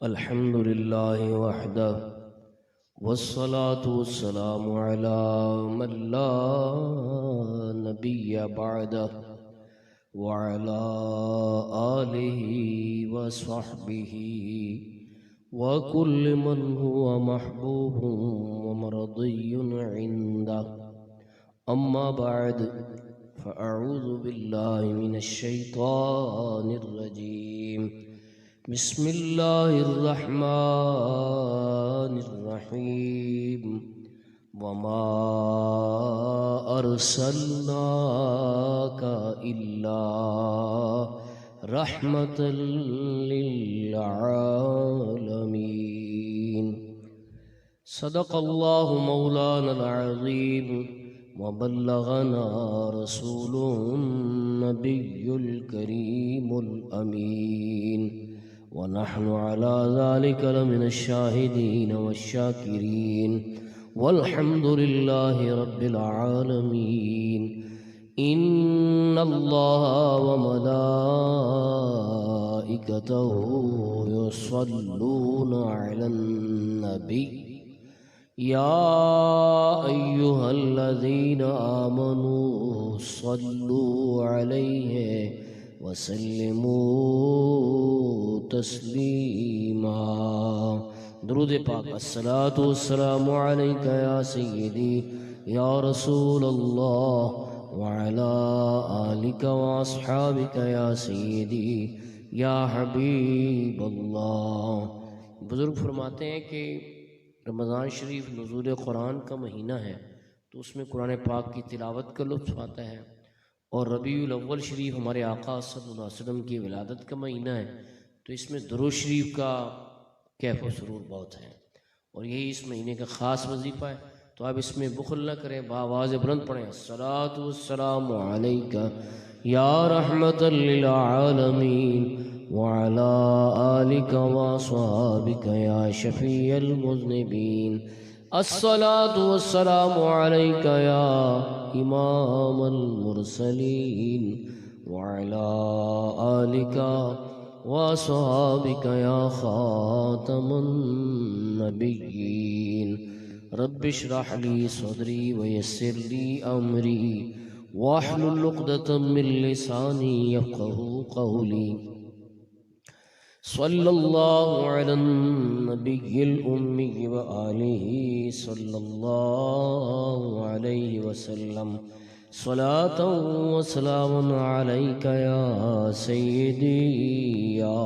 الحمد لله وحده والصلاة والسلام على من لا نبي بعده وعلى آله وصحبه وكل من هو محبوب ومرضي عنده. أما بعد فأعوذ بالله من الشيطان الرجيم. بسم الله الرحمن الرحيم. وما أرسلناك إلا رحمة للعالمين. صدق الله مولانا العظيم وبلغنا رسوله النبي الكريم الأمين، ونحن على ذلك لمن الشاهدين والشاكرين، والحمد لله رب العالمين. إن الله وملائكته يصلون على النبي يا أيها الذين آمنوا صلوا عليه وسلموا تسلیما. درود پاک. الصلاة والسلام عليك يا سيدي يا رسول الله وعلى آلك وأصحابك يا سيدي يا حبيب اللہ. بزرگ فرماتے ہیں کہ رمضان شریف نزول قرآن کا مہینہ ہے تو اس میں قرآن پاک کی تلاوت کا لطف آتا ہے، اور ربیع الاول شریف ہمارے آقا صلی اللہ علیہ وسلم کی ولادت کا مہینہ ہے تو اس میں درود شریف کا کیف و سرور بہت ہے، اور یہی اس مہینے کا خاص وظیفہ ہے. تو آپ اس میں بخل نہ کریں، بآواز بلند پڑھیں. الصلاۃ والسلام علیک یا رحمت للعالمین وعلى آلك وصحابك يا شفيع المذنبين. الصلاة والسلام عليك يا إمام المرسلين وعلى آلك وصحابك يا خاتم النبيين. رب اشرح لي صدري ويسر لي أمري واحلل عقدة من لساني يفقهوا قولي. صلی اللہ علی النبی الأمی وآلہ صلی اللہ علیہ وسلم. صلاة و سلام علیک یا سیدی یا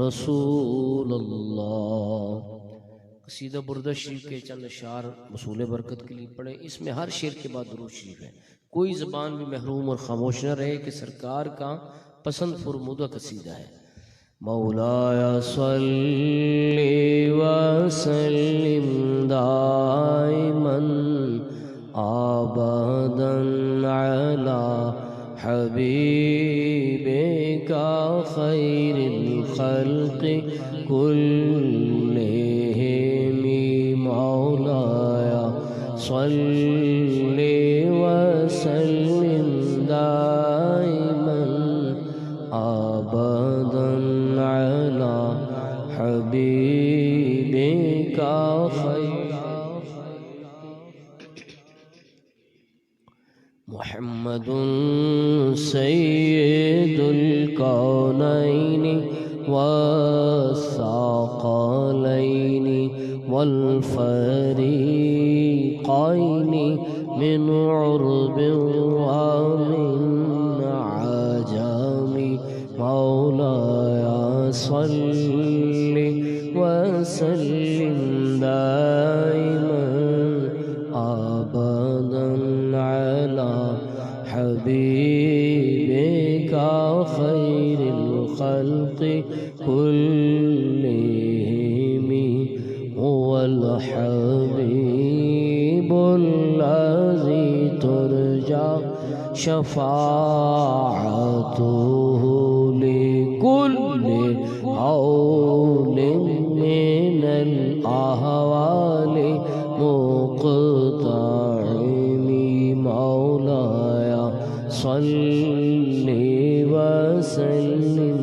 رسول اللہ. قصیدہ بردہ شریف کے چند اشعار وصول برکت کے لیے پڑھیں. اس میں ہر شعر کے بعد درود شریف ہے. کوئی زبان بھی محروم اور خاموش نہ رہے کہ سرکار کا پسند فرمودہ قصیدہ ہے. مولایا صلی وسلم دائما ابدا علی حبیبک خیر الخلق کلہم. مولایا صلی وسلم دائما ابدا على حبيبك خير. محمد سيد الكونين والثقلين والفريقين من عرب ومن عجم. مولایا صلی وسلم دائما ابدا علی حبیبک خیر الخلق کلہم. هو الحبیب الذی ترجى شفاعته لكل حول من الأهوال مقتحم. مولاي صل وسلم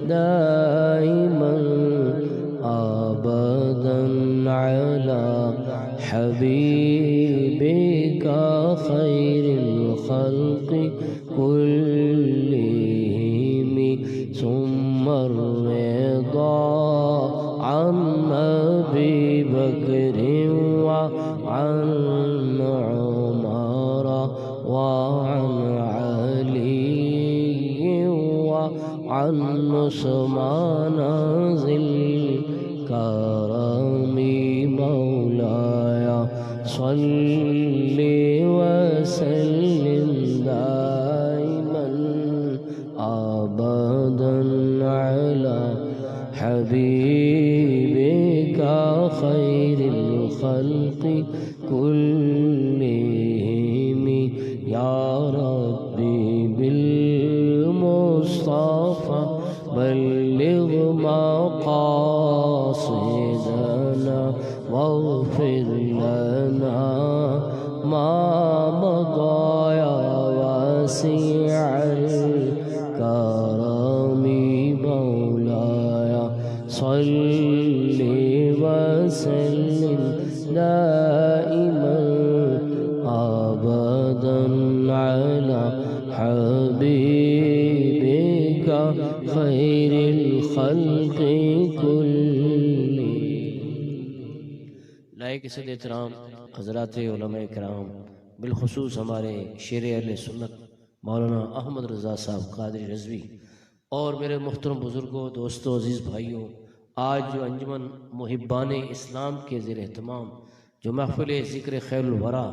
دائما خير الخلق كلهم ثم الرضا عن أبي بكر وعن عمر وعن علي وعن عثمان ذي الكرم مولاي صل وسلم دائما أبدا على حبيبك خير الخلق كلهم يا ربي بالمصطفى بلغ مقاصدنا واغفر لنا ما مضى يا واسع الكرم مولاي صل وسلم دائما أبدا على حبيبك خير الخلق كلهم. لائق صد احترام حضرات علماء کرام، بالخصوص ہمارے شیر اہل سنت مولانا احمد رضا صاحب قادری رضوی، اور میرے محترم بزرگوں، دوستوں، عزیز بھائیوں، آج جو انجمن محبان اسلام کے زیر اہتمام جو محفل ذکر خیر الورا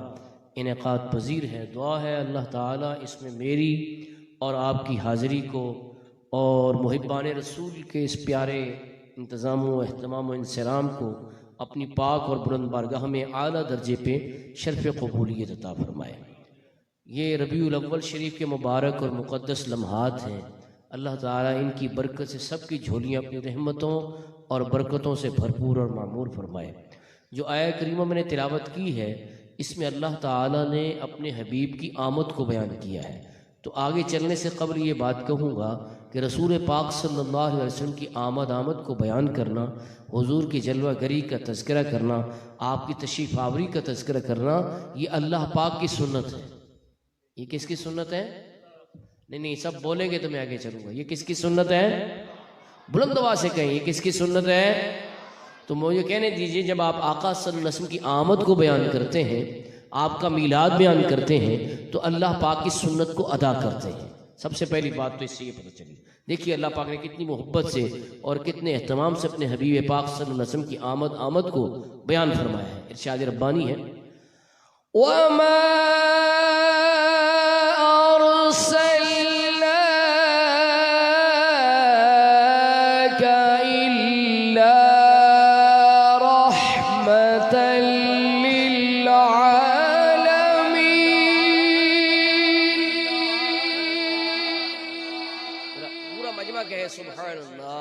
انعقاد پذیر ہے، دعا ہے اللہ تعالیٰ اس میں میری اور آپ کی حاضری کو اور محبان رسول کے اس پیارے انتظام و اہتمام و انصرام کو اپنی پاک اور بلند بارگاہ میں اعلیٰ درجے پہ شرف قبولیت عطا فرمائے۔ یہ ربیع الاول شریف کے مبارک اور مقدس لمحات ہیں، اللہ تعالیٰ ان کی برکت سے سب کی جھولیاں اپنی رحمتوں اور برکتوں سے بھرپور اور معمور فرمائے۔ جو آیہ کریمہ میں نے تلاوت کی ہے، اس میں اللہ تعالیٰ نے اپنے حبیب کی آمد کو بیان کیا ہے۔ تو آگے چلنے سے قبل یہ بات کہوں گا کہ رسول پاک صلی اللہ علیہ وسلم کی آمد کو بیان کرنا، حضور کی جلوہ گری کا تذکرہ کرنا، آپ کی تشریف آوری کا تذکرہ کرنا، یہ اللہ پاک کی سنت ہے۔ یہ کس کی سنت ہے؟ نہیں سب بولیں گے تو میں آگے چلوں گا۔ یہ کس کی سنت ہے؟ بلند آواز سے کہیں، یہ کس کی سنت ہے؟ تو مجھے کہنے دیجئے، جب آپ آقا صلی اللہ علیہ وسلم کی آمد کو بیان کرتے ہیں، آپ کا میلاد بیان کرتے ہیں، تو اللہ پاک کی سنت کو ادا کرتے ہیں۔ سب سے پہلی بات تو اس سے یہ پتہ چلی۔ دیکھیے اللہ پاک نے کتنی محبت سے اور کتنے اہتمام سے اپنے حبیب پاک صلی اللہ علیہ وسلم کی آمد کو بیان فرمایا ہے۔ ارشاد ربانی ہے، وَمَا أَرْسَلْنَاكَ إِلَّا رَحْمَةً لِّلْعَالَمِينَ۔ پورا مجمع کہے سبحان اللہ،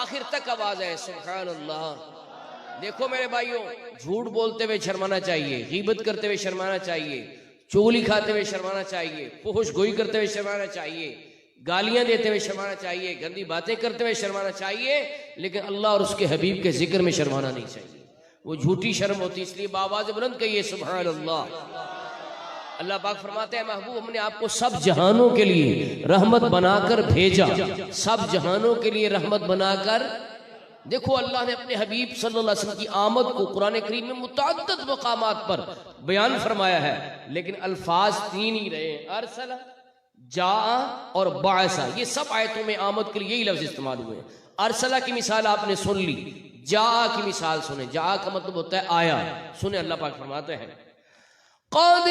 آخر تک آواز ہے سبحان اللہ۔ دیکھو میرے بھائیوں، جھوٹ بولتے ہوئے شرمانا چاہیے، غیبت کرتے ہوئے شرمانا چاہیے، چغلی کھاتے ہوئے شرمانا چاہیے، فحش گوئی کرتے ہوئے شرمانا چاہیے، گالیاں دیتے ہوئے شرمانا چاہیے، گندی باتیں کرتے ہوئے شرمانا چاہیے، لیکن اللہ اور اس کے حبیب کے ذکر میں شرمانا نہیں چاہیے۔ وہ جھوٹی شرم ہوتی، اس لیے بآواز بلند کہیے سبحان اللہ۔ اللہ پاک فرماتے ہیں، محبوب ہم نے آپ کو سب جہانوں کے لیے رحمت بنا کر بھیجا، سب جہانوں کے لیے رحمت بنا کر۔ دیکھو اللہ نے اپنے حبیب صلی اللہ علیہ وسلم کی آمد کو قرآن کریم میں متعدد مقامات پر بیان فرمایا ہے، لیکن الفاظ تین ہی رہے ہیں، ارسل، جاء اور بعث۔ یہ سب آیتوں میں آمد کے لیے یہی لفظ استعمال ہوئے ہیں۔ ارسلہ کی مثال آپ نے سن لی، جاء کی مثال سنیں، جاء کا مطلب ہوتا ہے آیا۔ سنیں اللہ پاک فرماتے ہیں، قد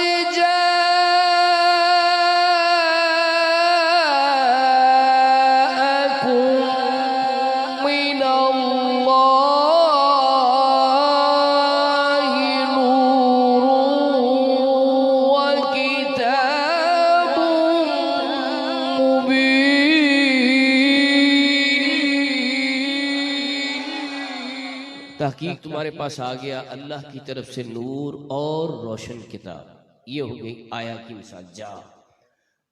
تحقیق تمہارے پاس آ گیا اللہ کی طرف سے نور اور روشن کتاب۔ یہ ہو گئی آیا کی مثال، جا۔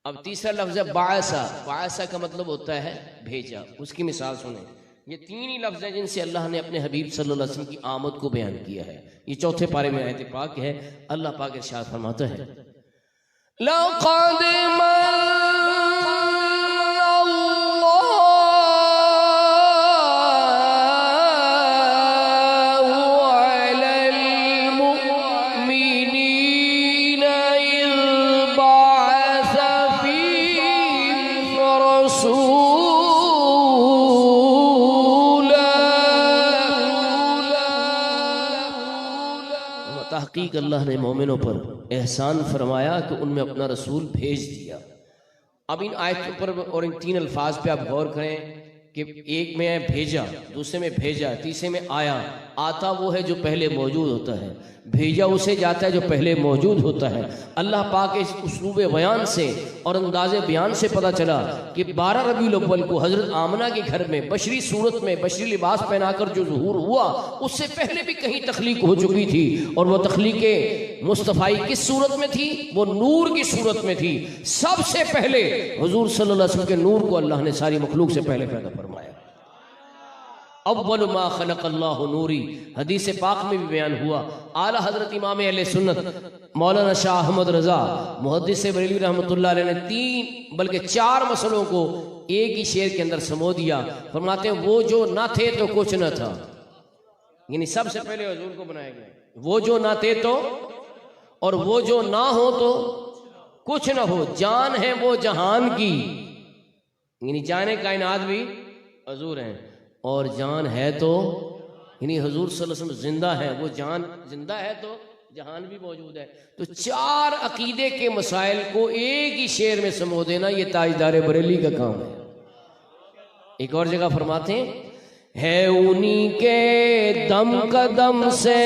اب تیسرا لفظ ہے بعثا۔ بعثا کا مطلب ہوتا ہے بھیجا، اس کی مثال سنیں، یہ تین ہی لفظ ہیں جن سے اللہ نے اپنے حبیب صلی اللہ علیہ وسلم کی آمد کو بیان کیا ہے. یہ چوتھے پارے میں آیت پاک ہے. اللہ پاک ارشاد فرماتا ہے لَقَدْ تحقیق اللہ نے مومنوں پر احسان فرمایا کہ ان میں اپنا رسول بھیج دیا. اب ان آیتوں پر اور ان تین الفاظ پہ آپ غور کریں کہ ایک میں بھیجا، دوسرے میں بھیجا، تیسرے میں آیا. آتا وہ ہے جو پہلے موجود ہوتا ہے، بھیجا اسے جاتا ہے جو پہلے موجود ہوتا ہے. اللہ پاک اس اسلوب بیان سے اور انداز بیان سے پتہ چلا کہ 12 ربیع الاول کو حضرت آمنہ کے گھر میں بشری صورت میں بشری لباس پہنا کر جو ظہور ہوا، اس سے پہلے بھی کہیں تخلیق ہو چکی تھی. اور وہ تخلیق مصطفی کس صورت میں تھی؟ وہ نور کی صورت میں تھی. سب سے پہلے حضور صلی اللہ علیہ وسلم کے نور کو اللہ نے ساری مخلوق سے پہلے پیدا فرمایا. اول ما خلق اللہ نوری، حدیث پاک میں بھی بیان ہوا. اعلیٰ حضرت امام اہل سنت مولانا شاہ احمد رضا محدث بریلوی رحمۃ اللہ علیہ نے 3 بلکہ 4 مسئلوں کو ایک ہی شعر کے اندر سمو دیا. فرماتے ہیں وہ جو نہ تھے تو کچھ نہ تھا، یعنی سب سے پہلے حضور کو بنایا گیا. وہ جو نہ تھے تو، اور وہ جو نہ ہو تو کچھ نہ ہو. جان ہے وہ جہان کی، یعنی جان کائنات بھی حضور ہیں. اور جان ہے تو، یعنی حضور صلی اللہ علیہ وسلم زندہ ہے، وہ جان زندہ ہے تو جہان بھی موجود ہے. تو 4 عقیدے کے مسائل کو ایک ہی شعر میں سمو دینا یہ تاجدار بریلی کا کام ہے. ایک اور جگہ فرماتے ہیں ہے انہی کے دم قدم سے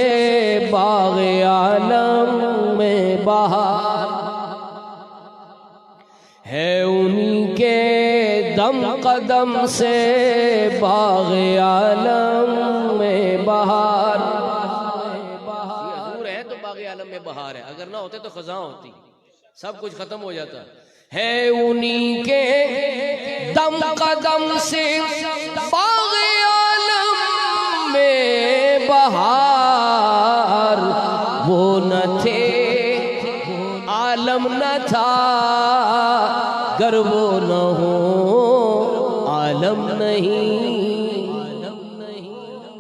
باغ عالم میں بہار، ہے انہی کے دم قدم سے باغ عالم میں بہار. حضور ہے تو باغ عالم میں بہار ہے، اگر نہ ہوتے تو خزاں ہوتی، سب کچھ ختم ہو جاتا. ہے انہی کے دم قدم سے باغ عالم میں بہار، وہ نہ تھے عالم نہ تھا، گر وہ نہ ہو عالم نہیں.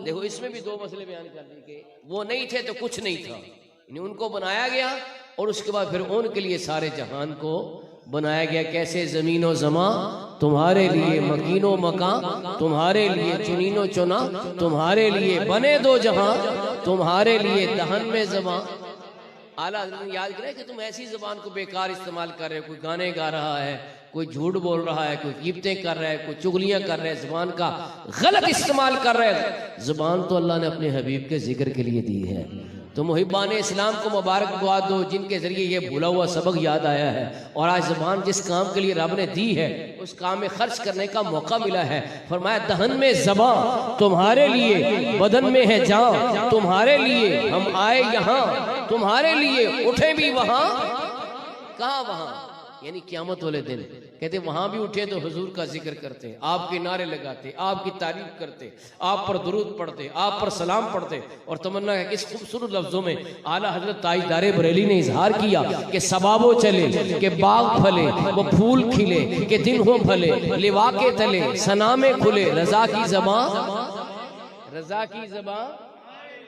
دیکھو اس میں بھی 2 مسئلے بیان کر دی کہ وہ نہیں تھے تو کچھ نہیں تھا، یعنی ان کو بنایا گیا اور اس کے بعد پھر ان کے لیے سارے جہان کو بنایا گیا. کیسے؟ زمین و زماں تمہارے لیے، مکین و مکان تمہارے لیے، چنین و چنا تمہارے لیے، بنے 2 جہاں تمہارے لیے، دہن میں زبان. اعلیٰ حضرت نے یاد کرے کہ تم ایسی زبان کو بیکار استعمال کر رہے ہو. کوئی گانے گا رہا ہے، کوئی جھوٹ بول رہا ہے، کوئی غیبتیں کر رہا ہے، کوئی چغلیاں کر رہا ہے، زبان کا غلط استعمال کر رہے ہیں. زبان تو اللہ نے اپنے حبیب کے ذکر کے لیے دی ہے. تو محبان اسلام کو مبارکباد دو جن کے ذریعے یہ بھولا ہوا سبق یاد آیا ہے، اور آج زبان جس کام کے لیے رب نے دی ہے اس کام میں خرچ کرنے کا موقع ملا ہے. فرمایا دہن میں زبان تمہارے لیے، بدن میں ہے جان تمہارے لیے، ہم آئے یہاں تمہارے لیے، اٹھے بھی وہاں. کہاں وہاں؟ یعنی قیامت والے دن کہتے وہاں بھی اٹھے تو حضور کا ذکر کرتے، آپ کے نعرے لگاتے، آپ کی تعریف کرتے، آپ پر درود پڑھتے، آپ پر سلام پڑھتے. اور تمنا ہے کس خوبصورت لفظوں میں اعلیٰ حضرت تاجدار بریلی نے اظہار کیا کہ سبابوں چلے، کہ باغ پھلے، وہ پھول کھلے، کہ دن ہو بھلے، لوا کے تلے ثنا میں کھلے، رضا کی زبان، رضا کی زبان.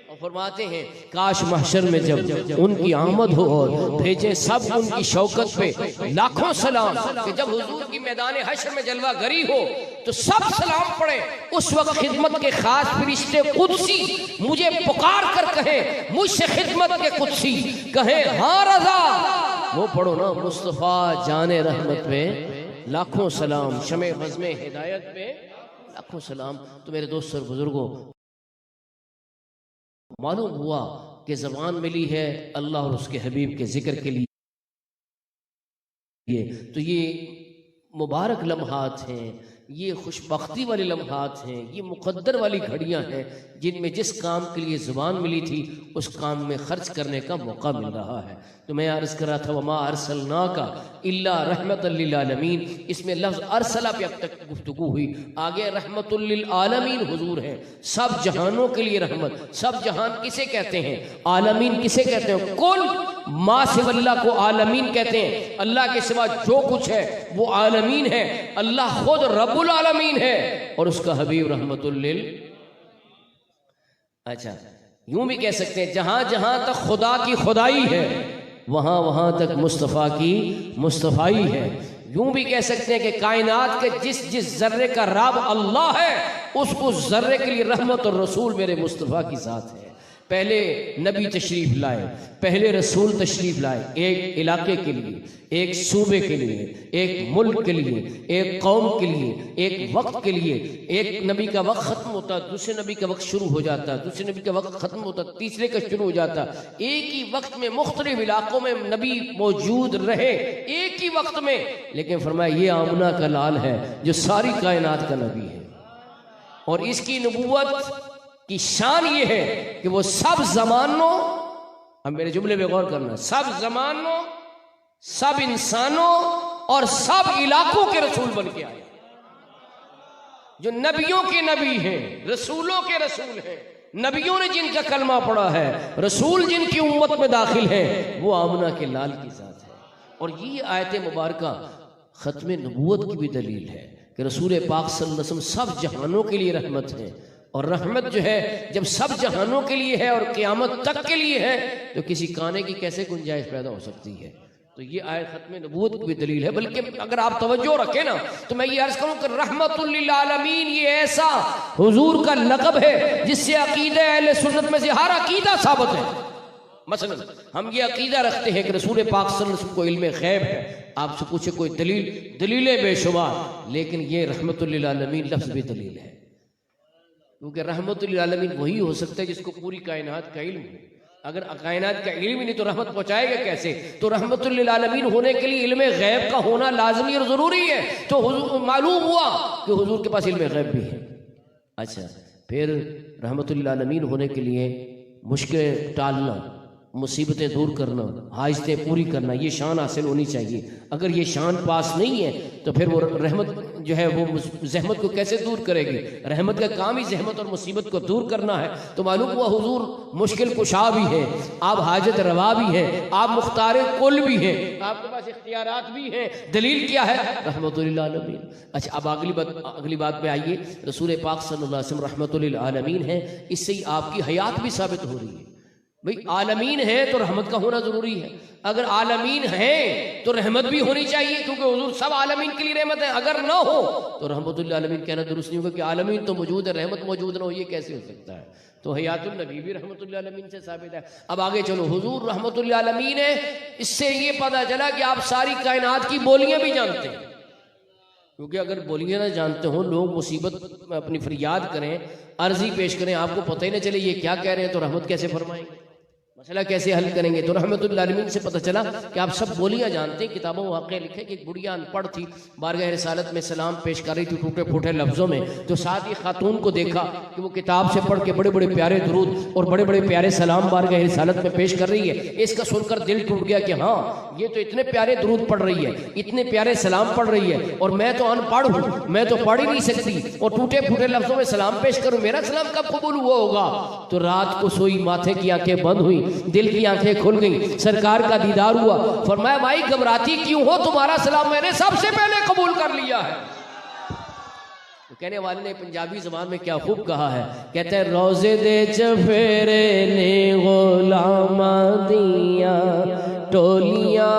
اور فرماتے ہیں کاش محشر میں جب ان کی آمد ہو اور بھیجے سب ان کی شوکت پہ لاکھوں سلام، کہ جب حضور کی میدان حشر میں جلوہ گری ہو تو سب سلام پڑھے. اس وقت خدمت کے خاص فرشتے قدسی مجھے پکار کر کہیں، مجھ سے خدمت کے قدسی کہیں ہاں رضا. وہ پڑھو نا مصطفیٰ جان رحمت پہ لاکھوں سلام، شمع بزم ہدایت پہ لاکھوں سلام. تو میرے دوست اور بزرگوں، معلوم ہوا کہ زبان ملی ہے اللہ اور اس کے حبیب کے ذکر کے لیے. تو یہ مبارک لمحات ہیں، یہ خوشبختی والے لمحات ہیں، یہ مقدر والی گھڑیاں ہیں جن میں جس کام کے لیے زبان ملی تھی اس کام میں خرچ کرنے کا موقع مل رہا ہے۔ تو میں عرض کر رہا تھا وما ارسلناک الا رحمۃ للعالمین، اس میں لفظ ارسلہ پہ اب تک گفتگو ہوئی، آگے رحمۃ للعالمین حضور ہے، سب جہانوں کے لیے رحمت۔ سب جہان کسے کہتے ہیں؟ عالمین کسے کہتے ہیں؟ کل ما سوا اللہ کو عالمین کہتے ہیں، اللہ کے سوا جو کچھ ہے وہ عالمین ہے۔ اللہ خود رب العالمین ہے اور اس کا حبیب رحمت اچھا یوں بھی کہہ سکتے ہیں جہاں جہاں تک خدا کی خدائی ہے وہاں وہاں تک مصطفیٰ کی مصطفائی ہے۔ یوں بھی کہہ سکتے ہیں کہ کائنات کے جس جس ذرے کا رب اللہ ہے اس ذرے کے لیے رحمت اور رسول میرے مصطفیٰ کی ذات ہے۔ پہلے نبی تشریف لائے، پہلے رسول تشریف لائے، ایک علاقے کے لیے، ایک صوبے کے لیے، ایک ملک کے لیے، ایک قوم کے لیے، ایک وقت کے لیے۔ ایک نبی کا وقت ختم ہوتا، دوسرے نبی کا وقت شروع ہو جاتا، دوسرے نبی کا وقت ختم ہوتا، تیسرے کا شروع ہو جاتا۔ ایک ہی وقت میں مختلف علاقوں میں نبی موجود رہے، ایک ہی وقت میں، لیکن فرمایا یہ آمنہ کا لال ہے جو ساری کائنات کا نبی ہے، اور اس کی نبوت کی شان یہ ہے کہ وہ سب زمانوں، اب میرے جملے پہ غور کرنا، سب زمانوں، سب انسانوں اور سب علاقوں کے رسول بن کے آئے، جو نبیوں کے نبی ہیں، رسولوں کے رسول ہیں، نبیوں نے جن کا کلمہ پڑھا ہے، رسول جن کی امت میں داخل ہیں، وہ آمنہ کے لال کی ذات ہے۔ اور یہ آیت مبارکہ ختم نبوت کی بھی دلیل ہے کہ رسول پاک صلی اللہ علیہ وسلم سب جہانوں کے لیے رحمت ہے، اور رحمت جو ہے جب سب جہانوں کے لیے ہے اور قیامت تک کے لیے ہے تو کسی کانے کی کیسے گنجائش پیدا ہو سکتی ہے؟ تو یہ آیت ختم نبوت کی بھی دلیل ہے۔ بلکہ اگر آپ توجہ رکھیں نا تو میں یہ عرض کروں کہ رحمت للعالمین یہ ایسا حضور کا لقب ہے جس سے عقیدہ اہل سنت میں سے ہر عقیدہ ثابت ہے۔ مثلا ہم یہ عقیدہ رکھتے ہیں کہ رسول پاک صلی اللہ علیہ وسلم کو علم غیب ہے، آپ سے پوچھے کوئی دلیلیں بے شمار، لیکن یہ رحمت للعالمین لفظ بھی دلیل ہے، کیونکہ رحمت للعالمین وہی ہو سکتا ہے جس کو پوری کائنات کا علم ہے۔ اگر کائنات کا علم ہی نہیں تو رحمت پہنچائے گا کیسے؟ تو رحمت للعالمین ہونے کے لیے علم غیب کا ہونا لازمی اور ضروری ہے، تو معلوم ہوا کہ حضور کے پاس علم غیب بھی ہے۔ اچھا، پھر رحمت للعالمین ہونے کے لیے مشکلیں ٹالنا، مصیبتیں دور کرنا، حاجتیں پوری کرنا، یہ شان حاصل ہونی چاہیے۔ اگر یہ شان پاس نہیں ہے تو پھر وہ رحمت جو ہے وہ زحمت کو کیسے دور کرے گی؟ رحمت کا کام ہی زحمت اور مصیبت کو دور کرنا ہے۔ تو معلوم ہوا حضور مشکل کشا بھی ہے، آپ حاجت روا بھی ہیں، آپ مختار کل بھی ہیں، آپ کے پاس اختیارات بھی ہیں۔ دلیل کیا ہے؟ رحمت للعالمین۔ اچھا، اب اگلی بات پہ آئیے، رسول پاک صلی اللہ علیہ وسلم رحمت للعالمین ہے، اس سے ہی آپ کی حیات بھی ثابت ہو رہی ہے۔ بھئی عالمین ہے تو رحمت کا ہونا ضروری ہے، اگر عالمین ہیں تو رحمت بھی ہونی چاہیے، کیونکہ حضور سب عالمین کے لیے رحمت ہے۔ اگر نہ ہو تو رحمت للعالمین کہنا درست نہیں ہوگا کہ عالمین تو موجود ہے، رحمت موجود نہ ہو، یہ کیسے ہو سکتا ہے؟ تو حیات النبی بھی رحمت للعالمین سے ثابت ہے۔ اب آگے چلو، حضور رحمت للعالمین ہے، اس سے یہ پتہ چلا کہ آپ ساری کائنات کی بولیاں بھی جانتے ہیں، کیونکہ اگر بولیاں نہ جانتے ہوں، لوگ مصیبت میں اپنی فریاد کریں، عرضی پیش کریں، آپ کو پتہ ہی نہ چلے یہ کیا کہہ رہے ہیں، تو رحمت کیسے فرمائیں گے؟ مسئلہ کیسے حل کریں گے؟ تو رحمت للعالمین سے پتہ چلا کہ آپ سب بولیاں جانتے ہیں۔ کتابوں واقعہ لکھے کہ ایک بڑھیا ان پڑھ تھی، بارگاہ رسالت میں سلام پیش کر رہی تھی ٹوٹے پھوٹے لفظوں میں، تو ساتھ ہی خاتون کو دیکھا کہ وہ کتاب سے پڑھ کے بڑے بڑے پیارے درود اور بڑے بڑے پیارے سلام بارگاہ رسالت میں پیش کر رہی ہے۔ اس کا سن کر دل ٹوٹ گیا کہ ہاں، یہ تو اتنے پیارے درود پڑھ رہی ہے، اتنے پیارے سلام پڑھ رہی ہے، اور میں تو ان پڑھ ہوں، میں تو پڑھ ہی نہیں سکتی، اور ٹوٹے پھوٹے لفظوں میں سلام پیش کروں، میرا سلام کب قبول ہوا ہوگا؟ تو رات کو سوئی، ماتھے کی آنکھیں بند ہوئی، دل کی آنکھیں کھل گئی، سرکار کا دیدار ہوا۔ فرمایا بھائی گھبراتی کیوں ہو، تمہارا سلام میں نے سب سے پہلے قبول کر لیا ہے۔ تو کہنے والے نے پنجابی زبان میں کیا خوب کہا ہے، کہتے ہیں روزے دے چفیرے نے غلاماں دیاں ٹولیاں۔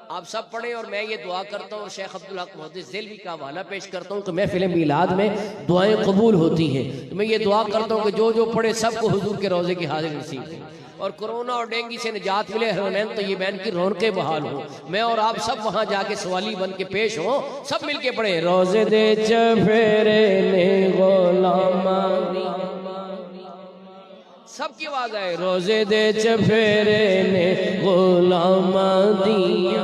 آپ سب پڑھیں اور میں یہ دعا کرتا ہوں، اور شیخ عبدالحق محدث دہلوی کا حوالہ پیش کرتا ہوں کہ محفل میلاد میں دعائیں قبول ہوتی ہیں، تو میں یہ دعا کرتا ہوں کہ جو پڑھے سب کو حضور کے روضے کی حاضر نصیب ہو، اور کرونا اور ڈینگی سے نجات ملے، حرمین طیبین کی رونقیں بحال ہوں، میں اور آپ سب وہاں جا کے سوالی بن کے پیش ہوں۔ سب مل کے پڑھیں روزے دے چفیرے نے غلاماں، سب کی آواز آئے روزے دے چفیرے نے غلاماں دیاں۔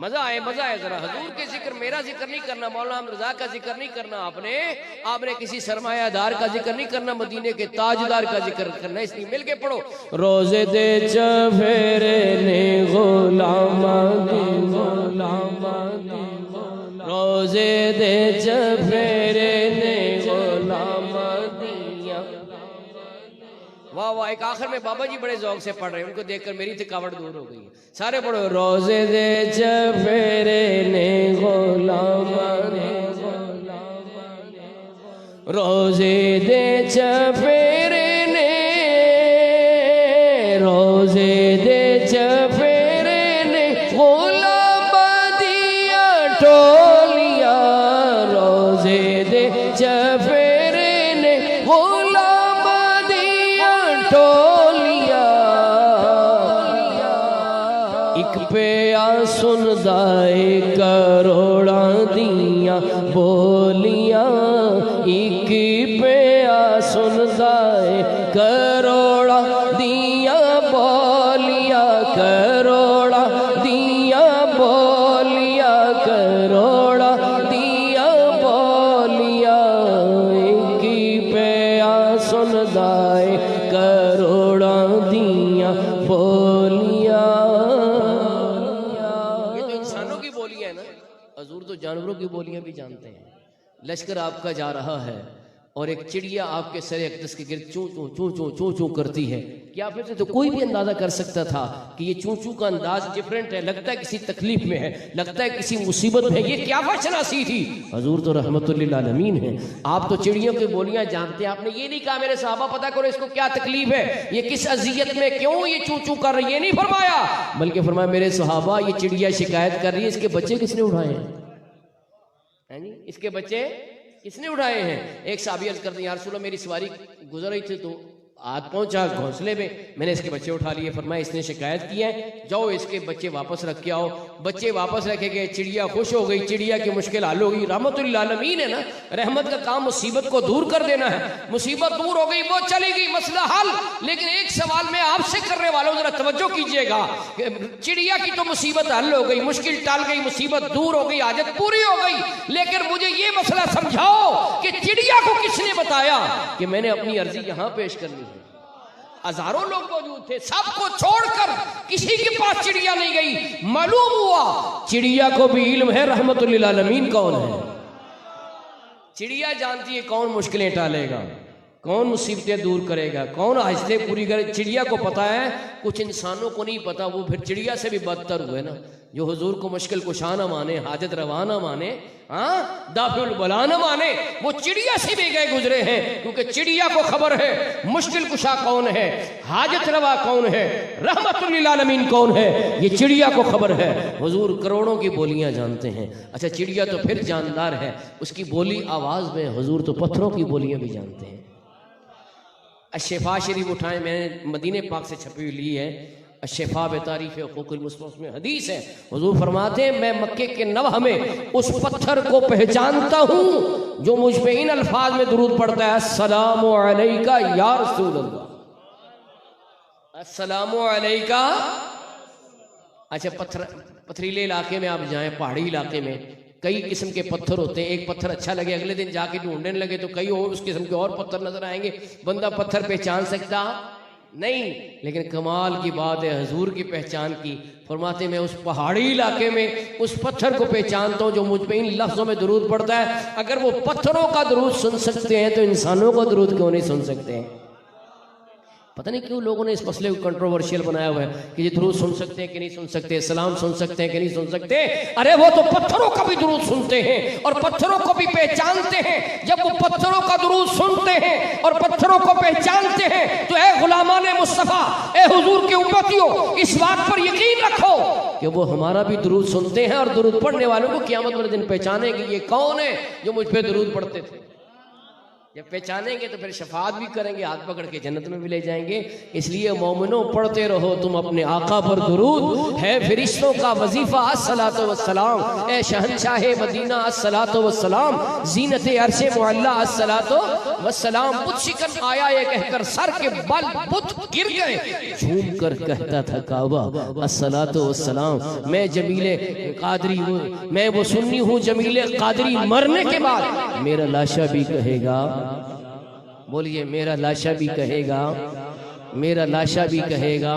مزہ ہے ذرا حضور کے ذکر، میرا ذکر نہیں کرنا، مولانا احمد رضا کا ذکر نہیں کرنا، آپ نے کسی سرمایہ دار کا ذکر نہیں کرنا، مدینے کے تاجدار کا ذکر کرنا، اس لیے مل کے پڑھو۔ روزے دے چفیرے نے غلام روزے دے چفیرے نے غلام دیا۔ واہ واہ، ایک آخر میں بابا جی بڑے ذوق سے پڑھ رہے ہیں، ان کو دیکھ کر میری تھکاوٹ دور ہو گئی ہے۔ سارے پڑھو۔ روزے دے چفیرے نے غلام روزے دے چفیرے نے روزے دے چفیرے نے غلام دیا ٹولیا، روزے دے چفیرے نے غلام دیا ٹولیا، ایک پیا سندائے کروڑاں دیاں بولیاں، ایک پیا سندائے کروڑاں دیاں بولیاں، کروڑاں دیاں بولیاں، کروڑاں دیاں بولیاں، ایک پیا سندائے کروڑاں دیاں بولیاں۔ یہ تو انسانوں کی بولیاں ہیں نا، حضور تو جانوروں کی بولیاں بھی جانتے ہیں۔ لشکر آپ کا جا رہا ہے اور ایک چڑیا آپ کے سر اقدس کے گرد چوں چوں چوں چوں چوں چوں کرتی ہے، کیا پھر سے تو کوئی بھی اندازہ کر سکتا تھا کہ یہ چوں چوں کا انداز ڈیفرنٹ ہے، لگتا ہے کسی تکلیف میں ہے، لگتا ہے کسی مصیبت میں، یہ کیا شناسی تھی؟ حضور تو رحمت للعالمین ہیں، آپ تو چڑیوں کی بولیاں جانتے ہیں۔ آپ نے یہ نہیں کہا میرے صحابہ پتہ کرو اس کو کیا تکلیف ہے، یہ کس اذیت میں، کیوں یہ چوں چوں کر رہی ہے، یہ نہیں فرمایا، بلکہ فرمایا میرے صحابہ یہ چڑیا شکایت کر رہی ہے، اس کے بچے کس نے اٹھائے ہیں؟ اس کے بچے کس نے اٹھائے ہیں؟ ایک صحابی عرض کرتے ہیں یا رسول اللہ میری سواری گزر رہی تھی تو ہاتھ پہنچا گھونسلے میں نے اس کے بچے اٹھا لیے، فرمایا اس نے شکایت کی ہے، جاؤ اس کے بچے واپس رکھ کے آؤ۔ بچے واپس رکھے گئے، چڑیا خوش ہو گئی، چڑیا کی مشکل حل ہو گئی۔ رحمت للعالمین ہے نا، رحمت کا کام مصیبت کو دور کر دینا ہے، مصیبت دور ہو گئی، وہ چلی گئی، مسئلہ حل۔ لیکن ایک سوال میں آپ سے کرنے والوں ذرا توجہ کیجئے گا، چڑیا کی تو مصیبت حل ہو گئی، مشکل ٹال گئی، مصیبت دور ہو گئی، حاجت پوری ہو گئی، لیکن مجھے یہ مسئلہ سمجھاؤ کہ چڑیا کو کس نے بتایا کہ میں نے اپنی عرضی یہاں پیش کرنی ہے؟ ہزاروں لوگ موجود تھے، سب کو چھوڑ کر کسی کے پاس چڑیا نہیں گئی۔ معلوم ہوا چڑیا کو بھی علم ہے رحمت للعالمین کون ہے۔ چڑیا جانتی ہے کون مشکلیں ٹالے گا، کون مصیبتیں دور کرے گا، کون حاجتیں پوری کرے۔ چڑیا کو پتا ہے، کچھ انسانوں کو نہیں پتا، وہ پھر چڑیا سے بھی بدتر ہوئے نا، جو حضور کو مشکل کشا نہ مانے، حاجت روا نہ مانے، دافع البلا نہ مانے، وہ چڑیا سے بھی گئے گزرے ہیں، کیونکہ چڑیا کو خبر ہے مشکل کشا کون ہے، حاجت روا کون ہے، رحمت للعالمین کون ہے، یہ چڑیا کو خبر ہے۔ حضور کروڑوں کی بولیاں جانتے ہیں۔ اچھا چڑیا تو پھر جاندار ہے، اس کی بولی آواز میں، حضور تو پتھروں کی بولیاں بھی جانتے ہیں۔ الشفا شریف اٹھائیں، میں نے مدینے پاک سے چھپی ہوئی لی ہے، الشفا بتعریف حقوق المصطفیٰ میں حدیث ہے، حضور فرماتے ہیں میں مکے کے نوح میں اس پتھر کو پہچانتا ہوں جو مجھ پہ ان الفاظ میں درود پڑھتا ہے، السلام علیکہ یا رسول اللہ، السلام علیکہ۔ اچھا پتھریلے علاقے میں آپ جائیں، پہاڑی علاقے میں کئی قسم کے پتھر ہوتے ہیں، ایک پتھر اچھا لگے اگلے دن جا کے ڈھونڈنے لگے تو کئی اور اس قسم کے اور پتھر نظر آئیں گے، بندہ پتھر پہچان سکتا نہیں، لیکن کمال کی بات ہے حضور کی پہچان کی۔ فرماتے میں اس پہاڑی علاقے میں اس پتھر کو پہچانتا ہوں جو مجھ پہ ان لفظوں میں درود پڑتا ہے۔ اگر وہ پتھروں کا درود سن سکتے ہیں تو انسانوں کا درود کیوں نہیں سن سکتے ہیں؟ پتہ نہیں کیوں لوگوں نے اس مسئلے کو کنٹروورشیل بنایا ہوا ہے کہ یہ درود سن سکتے ہیں کہ نہیں سن سکتے، سلام سن سکتے ہیں کہ نہیں سن سکتے۔ ارے وہ تو پتھروں کا بھی درود سنتے ہیں اور پتھروں کو بھی پہچانتے ہیں۔ جب وہ پتھروں کا درود سنتے ہیں اور پتھروں کو پہچانتے ہیں تو اے غلامان مصطفیٰ، اے حضور کے امتیوں، اس بات پر یقین رکھو کہ وہ ہمارا بھی درود سنتے ہیں، اور درود پڑھنے والوں کو قیامت والے دن پہچانے گی یہ کون ہے جو مجھ پہ درود پڑھتے تھے۔ جب پہچانیں گے تو پھر شفاعت بھی کریں گے، ہاتھ پکڑ کے جنت میں بھی لے جائیں گے۔ اس لیے مومنوں پڑھتے رہو تم اپنے آقا پر درود، ہے فرشتوں کا وظیفہ الصلاۃ والسلام، اے شہنشاہ مدینہ الصلاۃ والسلام، زینت عرش معلیٰ الصلاۃ والسلام۔ بت شکن آیا یہ کہہ کر سر کے بل بت گر گئے، جھوم کر کہتا تھا کعبہ الصلاۃ والسلام۔ میں جمیل قادری ہوں، میں وہ سنی ہوں جمیل قادری، مرنے کے بعد میرا لاشا بھی کہے گا، بولیے میرا لاشا بھی کہے گا، میرا لاشا بھی کہے گا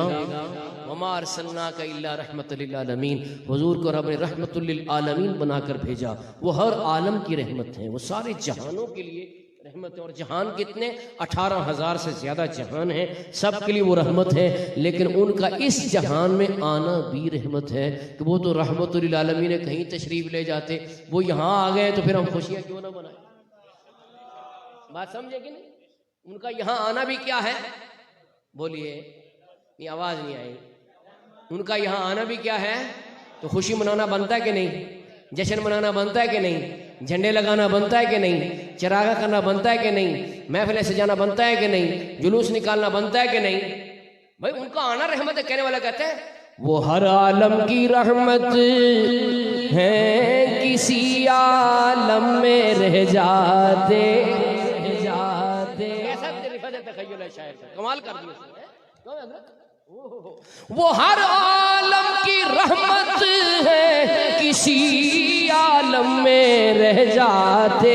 وما ارسلناک الا رحمت للعالمین۔ حضور کو رب نے رحمت للعالمین بنا کر بھیجا، وہ ہر عالم کی رحمت ہے، وہ سارے جہانوں کے لیے رحمت ہے۔ اور جہان کتنے؟ 18,000 سے زیادہ جہان ہیں، سب کے لیے وہ رحمت ہے، لیکن ان کا اس جہان میں آنا بھی رحمت ہے کہ وہ تو رحمت للعالمین کہیں تشریف لے جاتے، وہ یہاں آ گئے تو پھر ہم خوشیاں کیوں نہ منائیں؟ بات سمجھے کہ نہیں؟ ان کا یہاں آنا بھی کیا ہے؟ بولیے، یہ آواز نہیں آئی۔ ان کا یہاں آنا بھی کیا ہے؟ تو خوشی منانا بنتا ہے کہ نہیں؟ جشن منانا بنتا ہے کہ نہیں؟ جھنڈے لگانا بنتا ہے کہ نہیں؟ چراغاں کرنا بنتا ہے کہ نہیں؟ محفلیں سجانا بنتا ہے کہ نہیں؟ جلوس نکالنا بنتا ہے کہ نہیں؟ بھائی ان کا آنا رحمت ہے، کہنے والا کہتے ہیں وہ ہر عالم کی رحمت ہے، کسی عالم میں رہ جاتے۔ کمال کر دیا، وہ ہر عالم کی رحمت ہے، کسی عالم میں رہ جاتے،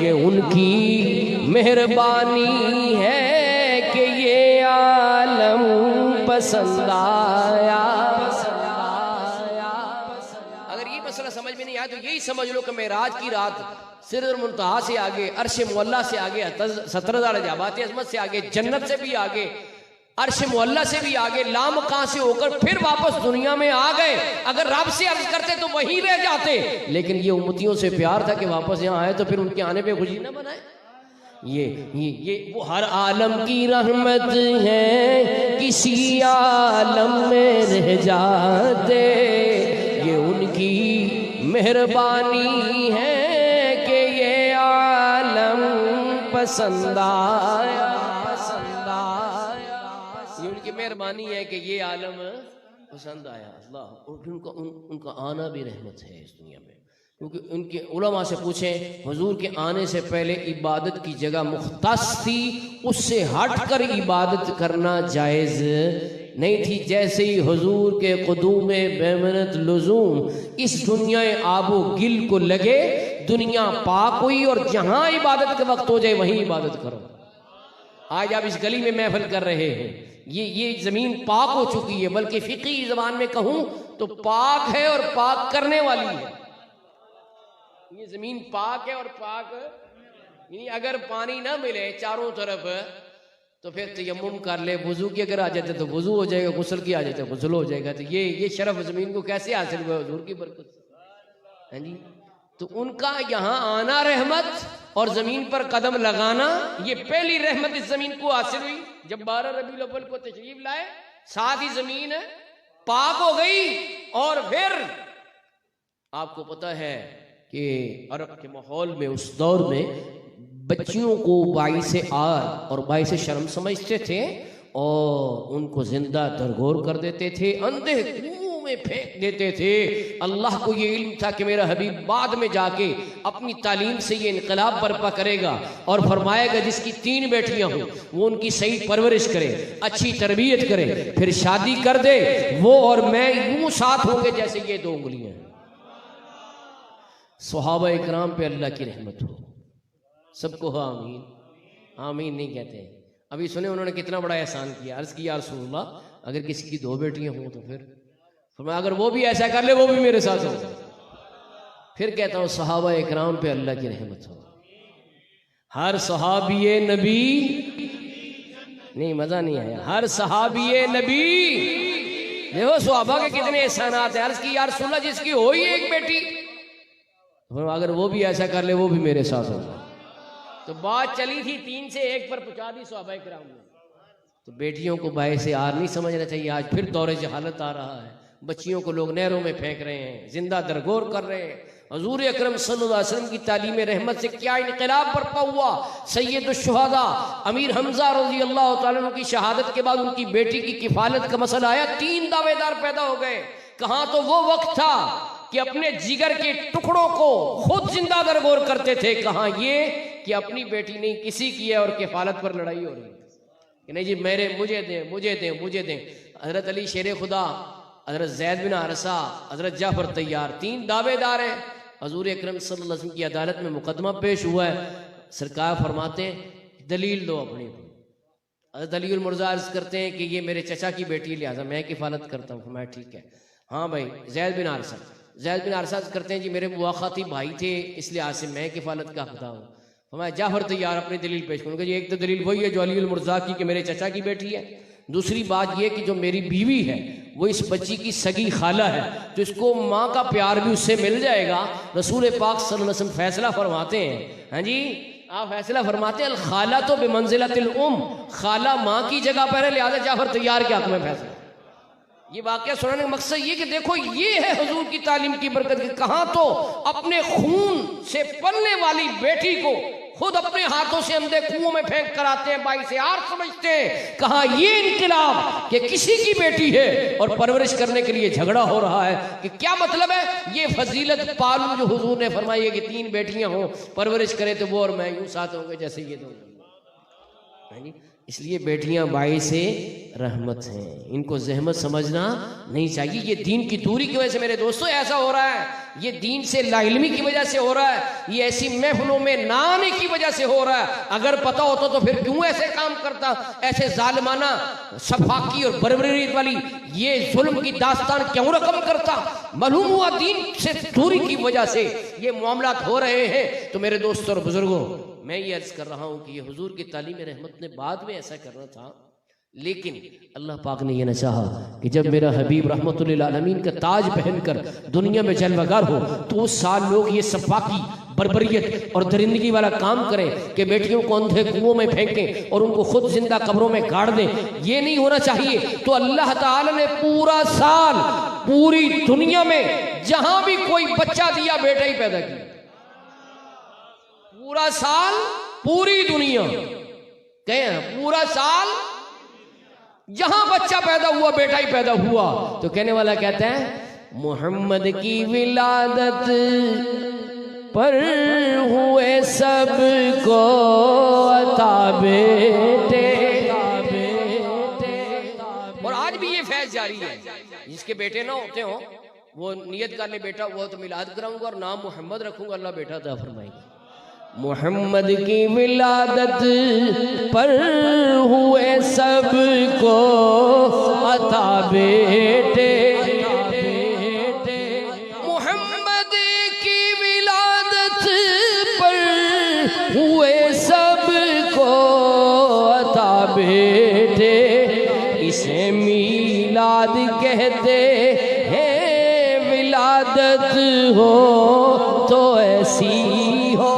یہ ان کی مہربانی ہے کہ یہ عالم پسند آیا۔ اگر یہ مسئلہ سمجھ میں نہیں آیا تو یہی سمجھ لو کہ معراج کی رات سدرۃ المنتہا سے آگے، عرش معلیٰ سے آگے، 17,000 عجائبات عظمت سے آگے، جنت سے بھی آگے، عرش معلیٰ سے بھی آگے، لامکاں سے ہو کر پھر واپس دنیا میں آ گئے۔ اگر رب سے عرض کرتے تو وہیں رہ جاتے، لیکن یہ امتیوں سے پیار تھا کہ واپس یہاں آئے تو پھر ان کے آنے پہ خوشی نہ منائے۔ یہ وہ ہر عالم کی رحمت ہے، کسی عالم میں رہ جاتے، یہ ان کی مہربانی ہے کہ یہ عالم پسند آیا۔ یہ ان کی مہربانی ہے کہ یہ عالم پسند آیا۔ اللہ، ان کا آنا بھی رحمت ہے اس دنیا میں، کیونکہ ان کے علماء سے پوچھیں، حضور کے آنے سے پہلے عبادت کی جگہ مختص تھی، اس سے ہٹ کر عبادت کرنا جائز نہیں تھی۔ جیسے ہی حضور کے قدوم بیمنت لزوم اس دنیا آب و گل کو لگے، دنیا پاک ہوئی، اور جہاں عبادت کا وقت ہو جائے وہیں عبادت کرو۔ آج آپ اس گلی میں محفل کر رہے ہیں، یہ زمین پاک ہو چکی ہے، بلکہ فقہی زبان میں کہوں تو پاک ہے اور پاک کرنے والی ہے۔ یہ زمین پاک ہے اور پاک، یعنی اگر پانی نہ ملے چاروں طرف تو پھر تیمم کر لے، وضو کی اگر آ جاتے تو وضو ہو جائے گا، غسل کی آ جاتے تو غسل ہو جائے گا۔ تو یہ شرف زمین کو کیسے حاصل ہوا؟ حضور کی برکت سے۔ ہاں جی، تو ان کا یہاں آنا رحمت اور زمین پر قدم لگانا، یہ پہلی رحمت اس زمین کو حاصل ہوئی جب 12 ربیع الاول کو تشریف لائے، ساتھ ہی زمین پاک ہو گئی۔ اور پھر آپ کو پتہ ہے کہ عرب کے ماحول میں اس دور میں بچیوں کو باعث عار اور باعث شرم سمجھتے تھے، اور ان کو زندہ درگور کر دیتے تھے، اندھے کنویں میں پھینک دیتے تھے۔ اللہ کو یہ علم تھا کہ میرا حبیب بعد میں جا کے اپنی تعلیم سے یہ انقلاب برپا کرے گا، اور فرمائے گا جس کی 3 بیٹیاں ہوں وہ ان کی صحیح پرورش کرے، اچھی تربیت کرے، پھر شادی کر دے، وہ اور میں یوں ساتھ ہوں گے جیسے یہ 2 انگلیاں۔ صحابہ اکرام پہ اللہ کی رحمت ہو، سب کو آمین۔ آمین نہیں کہتے ہیں؟ ابھی سنے انہوں نے کتنا بڑا احسان کیا۔ عرض کیا رسول اللہ اگر کسی کی 2 بیٹیاں ہوں تو پھر فرمایا اگر وہ بھی ایسا کر لے وہ بھی میرے ساتھ ہو۔ پھر کہتا ہوں صحابہ اکرام پہ اللہ کی رحمت ہو۔ ہر صحابی نبی، نہیں مزہ نہیں آیا، ہر صحابی نبی، دیکھو صحابہ کے کتنے احسانات ہیں۔ عرض کی یا رسول اللہ جس کی ہوئی ایک بیٹی، اگر وہ بھی ایسا کر لے وہ بھی میرے ساتھ ہوگا۔ تو بات چلی تھی 3 سے 1 پر پہنچا دی صحابہ کرام نے۔ تو بیٹیوں کو باعث عار نہیں سمجھنا چاہیے۔ آج پھر دور جہالت آ رہا ہے، بچیوں کو لوگ نہروں میں پھینک رہے ہیں، زندہ درگور کر رہے ہیں، حضور اکرم صلی اللہ علیہ وسلم کی تعلیم رحمت سے کیا انقلاب برپا ہوا. سید الشہداء امیر حمزہ رضی اللہ تعالیٰ عنہ کی شہادت کے بعد ان کی بیٹی کی کفالت کا مسئلہ آیا, 3 دعوے دار پیدا ہو گئے. کہاں تو وہ وقت تھا کہ اپنے جگر کے ٹکڑوں کو خود زندہ درگور کرتے تھے, کہاں یہ کہ اپنی بیٹی نہیں کسی کی ہے اور کفالت پر لڑائی ہو رہی ہے کہ نہیں جی مجھے دیں. حضرت علی شیر خدا, حضرت زید بن حارثہ, حضرت جعفر طیار, 3 دعوے دار ہیں. حضور اکرم صلی اللہ علیہ وسلم کی عدالت میں مقدمہ پیش ہوا ہے. سرکار فرماتے ہیں دلیل دو اپنی. حضرت علی المرضی عرض کرتے ہیں کہ یہ میرے چچا کی بیٹی, لہٰذا میں کفالت کرتا ہوں. فرمایا ٹھیک ہے. ہاں بھائی زید بن حارثہ عرض کرتے ہیں جی میرے مواخاتی بھائی تھے اس لحاظ سے میں کفالت کا حقدار ہوں. فرمایا جعفر طیار اپنی دلیل پیش کروں گا. جی ایک تو دلیل وہی ہے جو علی المرضی کی کہ میرے چچا کی بیٹی ہے. دوسری بات یہ کہ جو میری بیوی ہے وہ اس بچی کی سگی خالہ ہے, تو اس کو ماں کا پیار بھی اس سے مل جائے گا. رسول پاک صلی اللہ علیہ وسلم فیصلہ فرماتے ہیں, ہاں جی آپ فیصلہ فرماتے ہیں الخالہ تو بمنزلۃ الام, خالہ ماں کی جگہ پر ہے, لہٰذا جعفر طیار کے حق میں فیصلہ. یہ واقعہ سنانے کا مقصد یہ کہ دیکھو یہ ہے حضور کی تعلیم کی برکت. کہاں تو اپنے خون سے پلنے والی بیٹی کو خود اپنے ہاتھوں سے اندھے کنویں میں پھینک کر آتے ہیں, باعث عار سمجھتے ہیں. کہاں یہ انقلاب کہ کسی کی بیٹی ہے اور پرورش کرنے کے لیے جھگڑا ہو رہا ہے کہ کیا مطلب ہے. یہ فضیلت پالو جو حضور نے فرمائی ہے کہ 3 بیٹیاں ہوں, پرورش کرے تو وہ اور میں یوں ساتھ ہوں گے جیسے یہ 2. اس لیے بیٹیاں باعث رحمت ہیں, ان کو زحمت سمجھنا نہیں چاہیے. یہ دین کی دوری کی وجہ سے میرے دوستوں ایسا ہو رہا ہے, یہ دین سے لا علمی کی وجہ سے ہو رہا ہے, یہ ایسی محفلوں میں نہ آنے کی وجہ سے ہو رہا ہے. اگر پتہ ہوتا تو پھر کیوں ایسے کام کرتا, ایسے ظالمانہ شفاقی اور بربریت والی یہ ظلم کی داستان کیوں رقم کرتا. معلوم ہوا دین سے دوری کی وجہ سے یہ معاملات ہو رہے ہیں. تو میرے دوستوں اور بزرگوں میں یہ عرض کر رہا ہوں کہ یہ حضور کی تعلیم رحمت نے بعد میں ایسا کرنا تھا, لیکن اللہ پاک نے یہ نہ چاہا کہ جب میرا حبیب رحمت للعالمین کا تاج پہن کر دنیا میں جلوہ گر ہو تو اس سال لوگ یہ سفاکی بربریت اور درندگی والا کام کریں کہ بیٹیوں کو اندھے کنووں میں پھینکیں اور ان کو خود زندہ قبروں میں گاڑ دیں. یہ نہیں ہونا چاہیے. تو اللہ تعالی نے پورا سال پوری دنیا میں جہاں بھی کوئی بچہ دیا بیٹا ہی پیدا کیا. پورا سال پوری دنیا کہیں پورا سال جہاں بچہ پیدا ہوا بیٹا ہی پیدا ہوا. تو کہنے والا کہتا ہے محمد کی ولادت پر ہوئے سب کو عطا بیٹے. اور آج بھی یہ فیض جاری ہے. جس کے بیٹے نہ ہوتے ہوں وہ نیت کر لے بیٹا ہوا تو میلاد کراؤں گا اور نام محمد رکھوں گا, اللہ بیٹا عطا فرمائے گا. محمد کی ولادت پر ہوئے سب کو عطا بیٹے. محمد کی ولادت پر ہوئے سب کو عطا بیٹے. اسے میلاد کہتے ہیں, ولادت ہو تو ایسی ہو,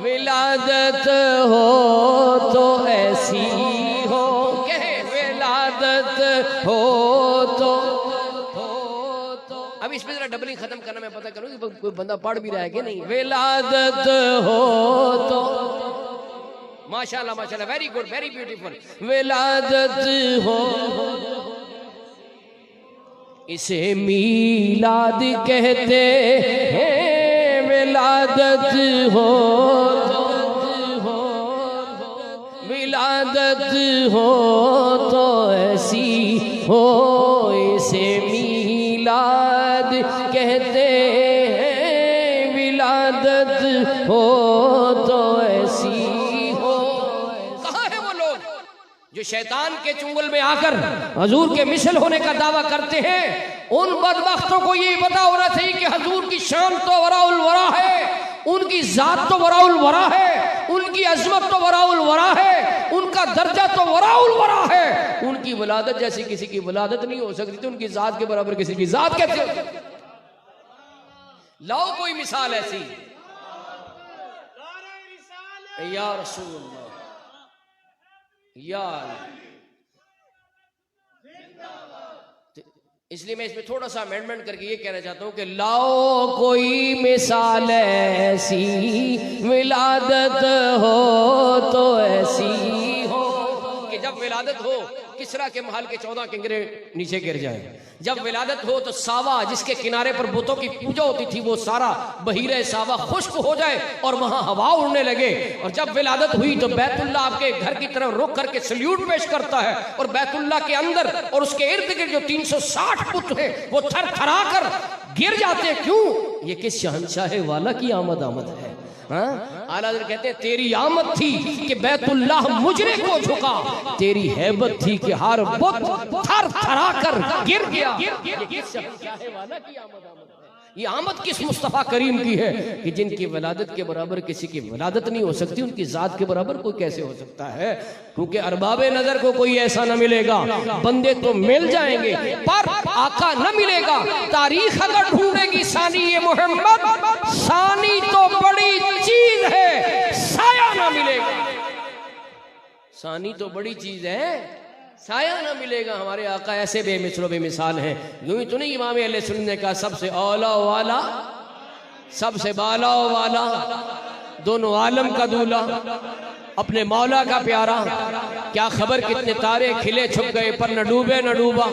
ولادت ہو تو ایسی ہو, کہ ولادت ہو تو. اب اس پہ ذرا ڈبلنگ ختم کرنا میں پتہ کروں کہ کوئی بندہ پڑھ بھی رہا ہے کہ نہیں. ولادت ہو تو ماشاءاللہ ماشاءاللہ, ویری گڈ, ویری بیوٹیفل. ولادت ہو اسے میلاد کہتے ہیں, ولادت ہو ولادت ہو تو ایسی ہو. اسے میلاد کہتے ہیں, ولادت ہو تو ایسی ہو. کہاں ہیں وہ لوگ جو شیطان کے چنگل میں آ کر حضور کے مثل ہونے کا دعویٰ کرتے ہیں؟ ان بدبختوں کو یہ پتا ہونا چاہیے کہ حضور کی شان تو وراء الورا ہے, ان کی ذات تو وراء الورا ہے, ان کی عظمت تو وراء الورا ہے, ان کا درجہ تو وراء الورا ہے. ان کی ولادت جیسی کسی کی ولادت نہیں ہو سکتی, تو ان کی ذات کے برابر کسی کی ذات کیسے ہو سکتی؟ لاؤ کوئی مثال ایسی. یا رسول اللہ, یا اس لیے میں اس میں تھوڑا سا امینڈمنٹ کر کے یہ کہنا چاہتا ہوں کہ لاؤ کوئی مثال ایسی ولادت ہو تو ایسی ہو کہ جب ولادت ہو کسرا کے محل کے 14 کنگرے نیچے گر جائے. جب ولادت ہو تو ساوا جس کے کنارے پر بتوں کی پوجا ہوتی تھی وہ سارا بحیرہ ساوا خشک ہو جائے اور وہاں ہوا اڑنے لگے. اور جب ولادت ہوئی تو بیت اللہ آپ کے گھر کی طرف رک کر کے سلیوٹ پیش کرتا ہے اور بیت اللہ کے اندر اور اس کے ارد گرد جو 360 بت ہیں وہ تھر تھرا کر گر جاتے ہیں. کیوں؟ یہ کس شہنشاہ والا کی آمد ہے. اعلیٰ حضرت کہتے ہیں تیری آمد تھی کہ بیت اللہ مجرے کو جھکا، تیری ہیبت تھی کہ ہر بت تھر تھرا کر گر گیا. یہ کس شہنشاہ والا کی آمد ہے. یہ آمد کس مصطفیٰ کریم کی ہے کہ جن کی ولادت کے برابر کسی کی ولادت نہیں ہو سکتی، ان کی ذات کے برابر کوئی کیسے ہو سکتا ہے؟ کیونکہ ارباب نظر کو کوئی ایسا نہ ملے گا. بندے تو مل جائیں گے پر آقا نہ ملے گا. تاریخ اگر ڈھونڈے گی ثانی محمد، ثانی تو بڑی چیز ہے، سایہ نہ ملے گا. ثانی تو بڑی چیز ہے، سایہ نہ ملے گا. ہمارے آقا ایسے بے مثل و بے مثال ہیں. یوں ہی تو نہیں امام اہل سنت نے کہا سب سے اولا والا، سب سے بالا والا، دونوں عالم کا دولا، اپنے مولا کا پیارا. کیا خبر کتنے تارے کھلے چھپ گئے پر نہ ڈوبے نہ ڈوبا.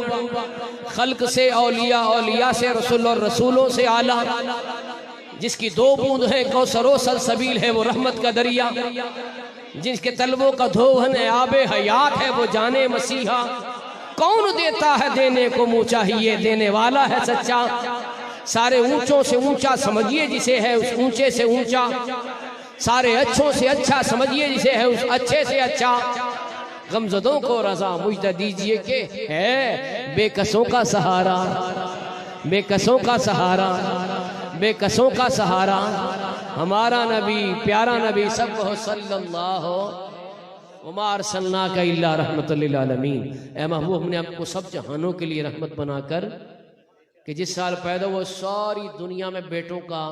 خلق سے اولیاء، اولیاء سے رسول اور رسولوں سے اعلیٰ. جس کی 2 بوند ہے کوثر و سلسبیل ہے وہ رحمت کا دریا. جس کے طلبوں کا دھوہن آب حیات ہے وہ جانے مسیحا. کون دیتا ہے دینے کو منہ چاہیے، دینے والا ہے سچا. سارے اونچوں سے اونچا سمجھیے جسے ہے اس اونچے سے اونچا. سارے اچھوں سے اچھا سمجھیے جسے ہے اس اچھے سے اچھا. غمزدوں کو رضا مجدہ دیجئے کہ ہے بے کسوں کا سہارا، بے کسوں کا سہارا، بے کسوں کا سہارا. ہمارا نبی، پیارا نبی سب کو صلی اللہ وما ارسلناک الا رحمت للعالمین. اے محبوب ہم نے آپ کو سب جہانوں کے لیے رحمت بنا کر کہ جس سال پیدا وہ ساری دنیا میں بیٹوں کا.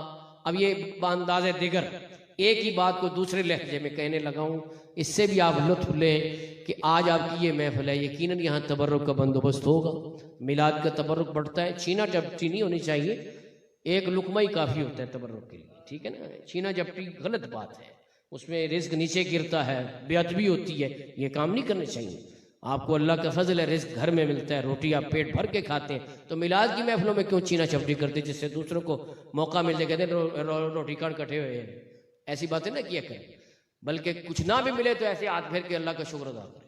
اب یہ بانداز دیگر ایک ہی بات کو دوسرے لہجے میں کہنے لگا ہوں، اس سے بھی آپ لطف لیں کہ آج آپ کی یہ محفل ہے. یقیناً یہاں تبرک کا بندوبست ہوگا، میلاد کا تبرک بڑھتا ہے. چھینا جپٹی نہیں ہونی چاہیے، ایک لقمہ ہی کافی ہوتا ہے تبرک کے لیے، ٹھیک ہے نا. چھینا جپٹی غلط بات ہے، اس میں رزق نیچے گرتا ہے، بے ادبی ہوتی ہے. یہ کام نہیں کرنے چاہیے. آپ کو اللہ کا فضل ہے، رزق گھر میں ملتا ہے، روٹی آپ پیٹ بھر کے کھاتے ہیں. تو میلاد کی محفلوں میں کیوں چھینا چپٹی کرتے جس سے دوسروں کو موقع مل جائے. کہتے ہیں روٹی کان کٹے ہوئے ہیں، ایسی باتیں نہ کیا کریں. بلکہ کچھ نہ بھی ملے تو ایسے ہاتھ پھیر کے اللہ کا شکر ادا کریں.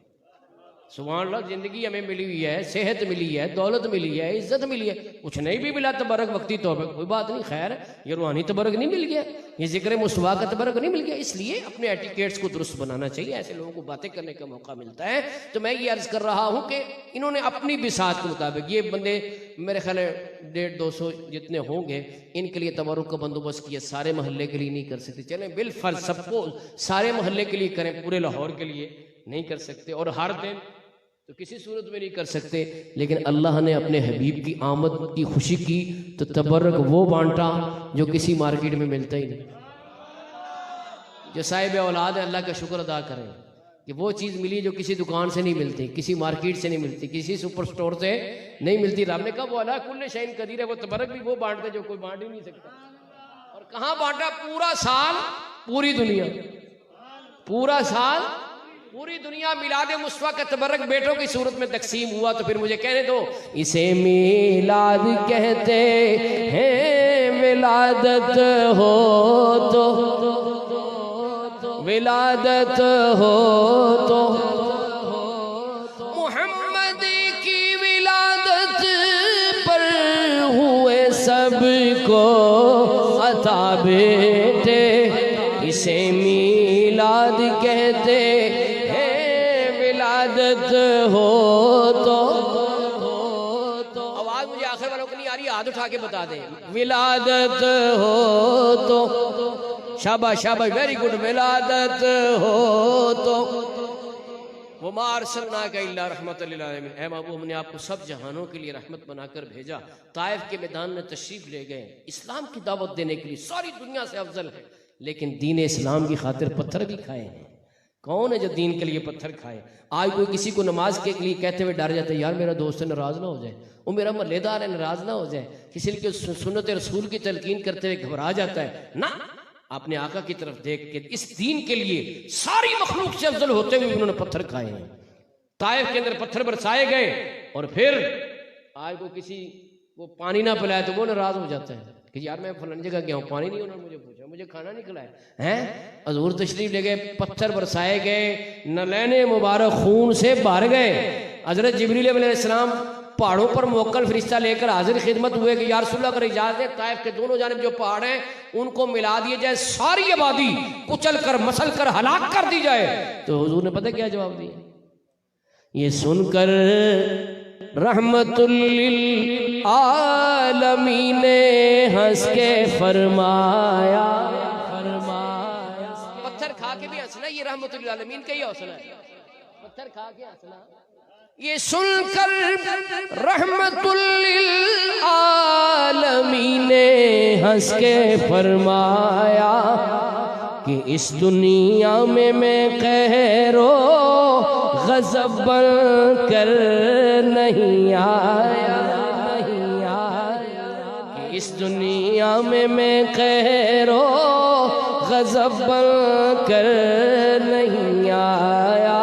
سبحان اللہ، زندگی ہمیں ملی ہوئی ہے، صحت ملی ہے، دولت ملی ہے، عزت ملی ہے. کچھ نہیں بھی ملا تبرک وقتی طور پہ کوئی بات نہیں، خیر یہ روحانی تبرک نہیں مل گیا، یہ ذکر مصطفیٰ کا تبرک نہیں مل گیا. اس لیے اپنے ایٹیکیٹس کو درست بنانا چاہیے. ایسے لوگوں کو باتیں کرنے کا موقع ملتا ہے. تو میں یہ عرض کر رہا ہوں کہ انہوں نے اپنی بساط کے مطابق، یہ بندے میرے خیال ہے 150-200 جتنے ہوں گے، ان کے لیے تبرک کا بندوبست کیا. سارے محلے کے لیے نہیں کر سکتے، چلیں بالفرض سب کو سارے محلے کے لیے کریں، پورے لاہور کے لیے نہیں کر سکتے، اور ہر دن تو کسی صورت میں نہیں کر سکتے. لیکن اللہ نے اپنے حبیب کی آمد کی خوشی کی تو تبرک وہ بانٹا جو کسی مارکیٹ میں ملتا ہی نہیں. جو صاحب اولاد ہے اللہ کا شکر ادا کریں کہ وہ چیز ملی جو کسی دکان سے نہیں ملتی، کسی مارکیٹ سے نہیں ملتی، کسی سپر سٹور سے نہیں ملتی. رب نے کہا وہ اللہ کل شیء قدیر ہے. وہ تبرک بھی وہ بانٹتے جو کوئی بانٹ ہی نہیں سکتا. اور کہاں بانٹا؟ پورا سال، پوری دنیا، پورا سال پوری دنیا میلاد مصطفیٰ کا تبرک بیٹوں کی صورت میں تقسیم ہوا. تو پھر مجھے کہنے دو، اسے میلاد کہتے ہیں، ولادت ہو تو، ولادت ہو تو محمد کی ولادت پر ہوئے سب کو عطا بیٹے. اسے میلاد کہتے ہو تو. آواز مجھے آخر والوں کو نہیں آ رہی، ہاتھ اٹھا کے بتا دیں. ولادت ہو تو، شاباش شاباش، ویری گڈ. ولادت ہو تو وما ارسلناک الا رحمت للعالمین. اے محبوب ہم نے آپ کو سب جہانوں کے لیے رحمت بنا کر بھیجا. طائف کے میدان میں تشریف لے گئے اسلام کی دعوت دینے کے لیے. ساری دنیا سے افضل ہے، لیکن دین اسلام کی خاطر پتھر بھی کھائے ہیں. کون ہے جو دین کے لیے پتھر کھائے؟ آج کوئی کسی کو نماز کے لیے کہتے ہوئے ڈر جاتا ہے، یار میرا دوست ناراض نہ ہو جائے، وہ میرا محلے دار ہے ناراض نہ ہو جائے، کسی کے سنت رسول کی تلقین کرتے ہوئے گھبرا جاتا ہے۔ نہ، اپنے آقا کی طرف دیکھ کے اس دین کے لیے ساری مخلوق سے افضل ہوتے ہوئے انہوں نے پتھر کھائے ہیں۔ طائف کے اندر پتھر برسائے گئے، اور پھر آج کو کسی کو پانی نہ پلائے تو وہ ناراض ہو جاتا ہے کہ یار میں فلانی جگہ گیا ہوں، پانی نہیں، انہوں نے مجھے پوچھا، مجھے کھانا نہیں کھلایا ہیں۔ حضور تشریف لے گئے، پتھر برسائے گئے، نلین مبارک خون سے بھر گئے۔ حضرت جبریل علیہ السلام پہاڑوں پر موکل فرشتہ لے کر حاضر خدمت ہوئے کہ یا رسول اللہ اگر اجازت ہے طائف کے دونوں جانب جو پہاڑ ہیں ان کو ملا دیے جائے، ساری آبادی کچل کر مسل کر ہلاک کر دی جائے۔ تو حضور نے پتہ کیا جواب دیا؟ یہ سن کر رحمت للعالمین نے ہنس کے فرمایا، پتھر کھا کے بھی ہنسنا، یہ رحمت للعالمین کا ہی حوصلہ ہے، پتھر کھا کے ہنسنا۔ یہ سن کر رحمت للعالمین نے ہنس کے فرمایا کہ اس دنیا میں قہر و غضب بن کر نہیں آیا، کہ اس دنیا میں قہر و غضب بن کر نہیں آیا۔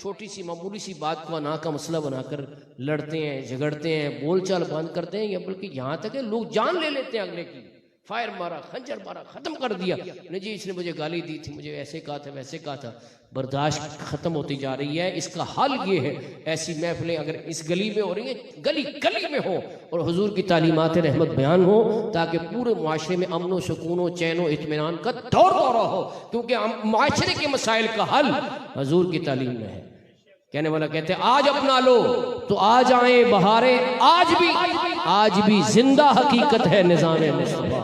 چھوٹی سی معمولی سی بات کو انا کا مسئلہ بنا کر لڑتے ہیں، جھگڑتے ہیں، بول چال بند کرتے ہیں، یا بلکہ یہاں تک کہ لوگ جان لے لیتے ہیں اگلے کی، فائر مارا، خنجر مارا، ختم کر دیا، نہیں جی اس نے مجھے گالی دی تھی، مجھے ایسے کہا تھا ویسے کہا تھا۔ برداشت ختم ہوتی جا رہی ہے۔ اس کا حل یہ ہے، ایسی محفلیں اگر اس گلی میں ہو رہی ہیں، گلی گلی میں ہو، اور حضور کی تعلیمات رحمت بیان ہو، تاکہ پورے معاشرے میں امن و سکون و چین و اطمینان کا دور دورہ ہو، کیونکہ معاشرے کے مسائل کا حل حضور کی تعلیم میں ہے۔ کہنے والا کہتے ہیں آج اپنا لو تو آج آئیں بہاریں، آج بھی زندہ حقیقت ہے نظام مصطفیٰ۔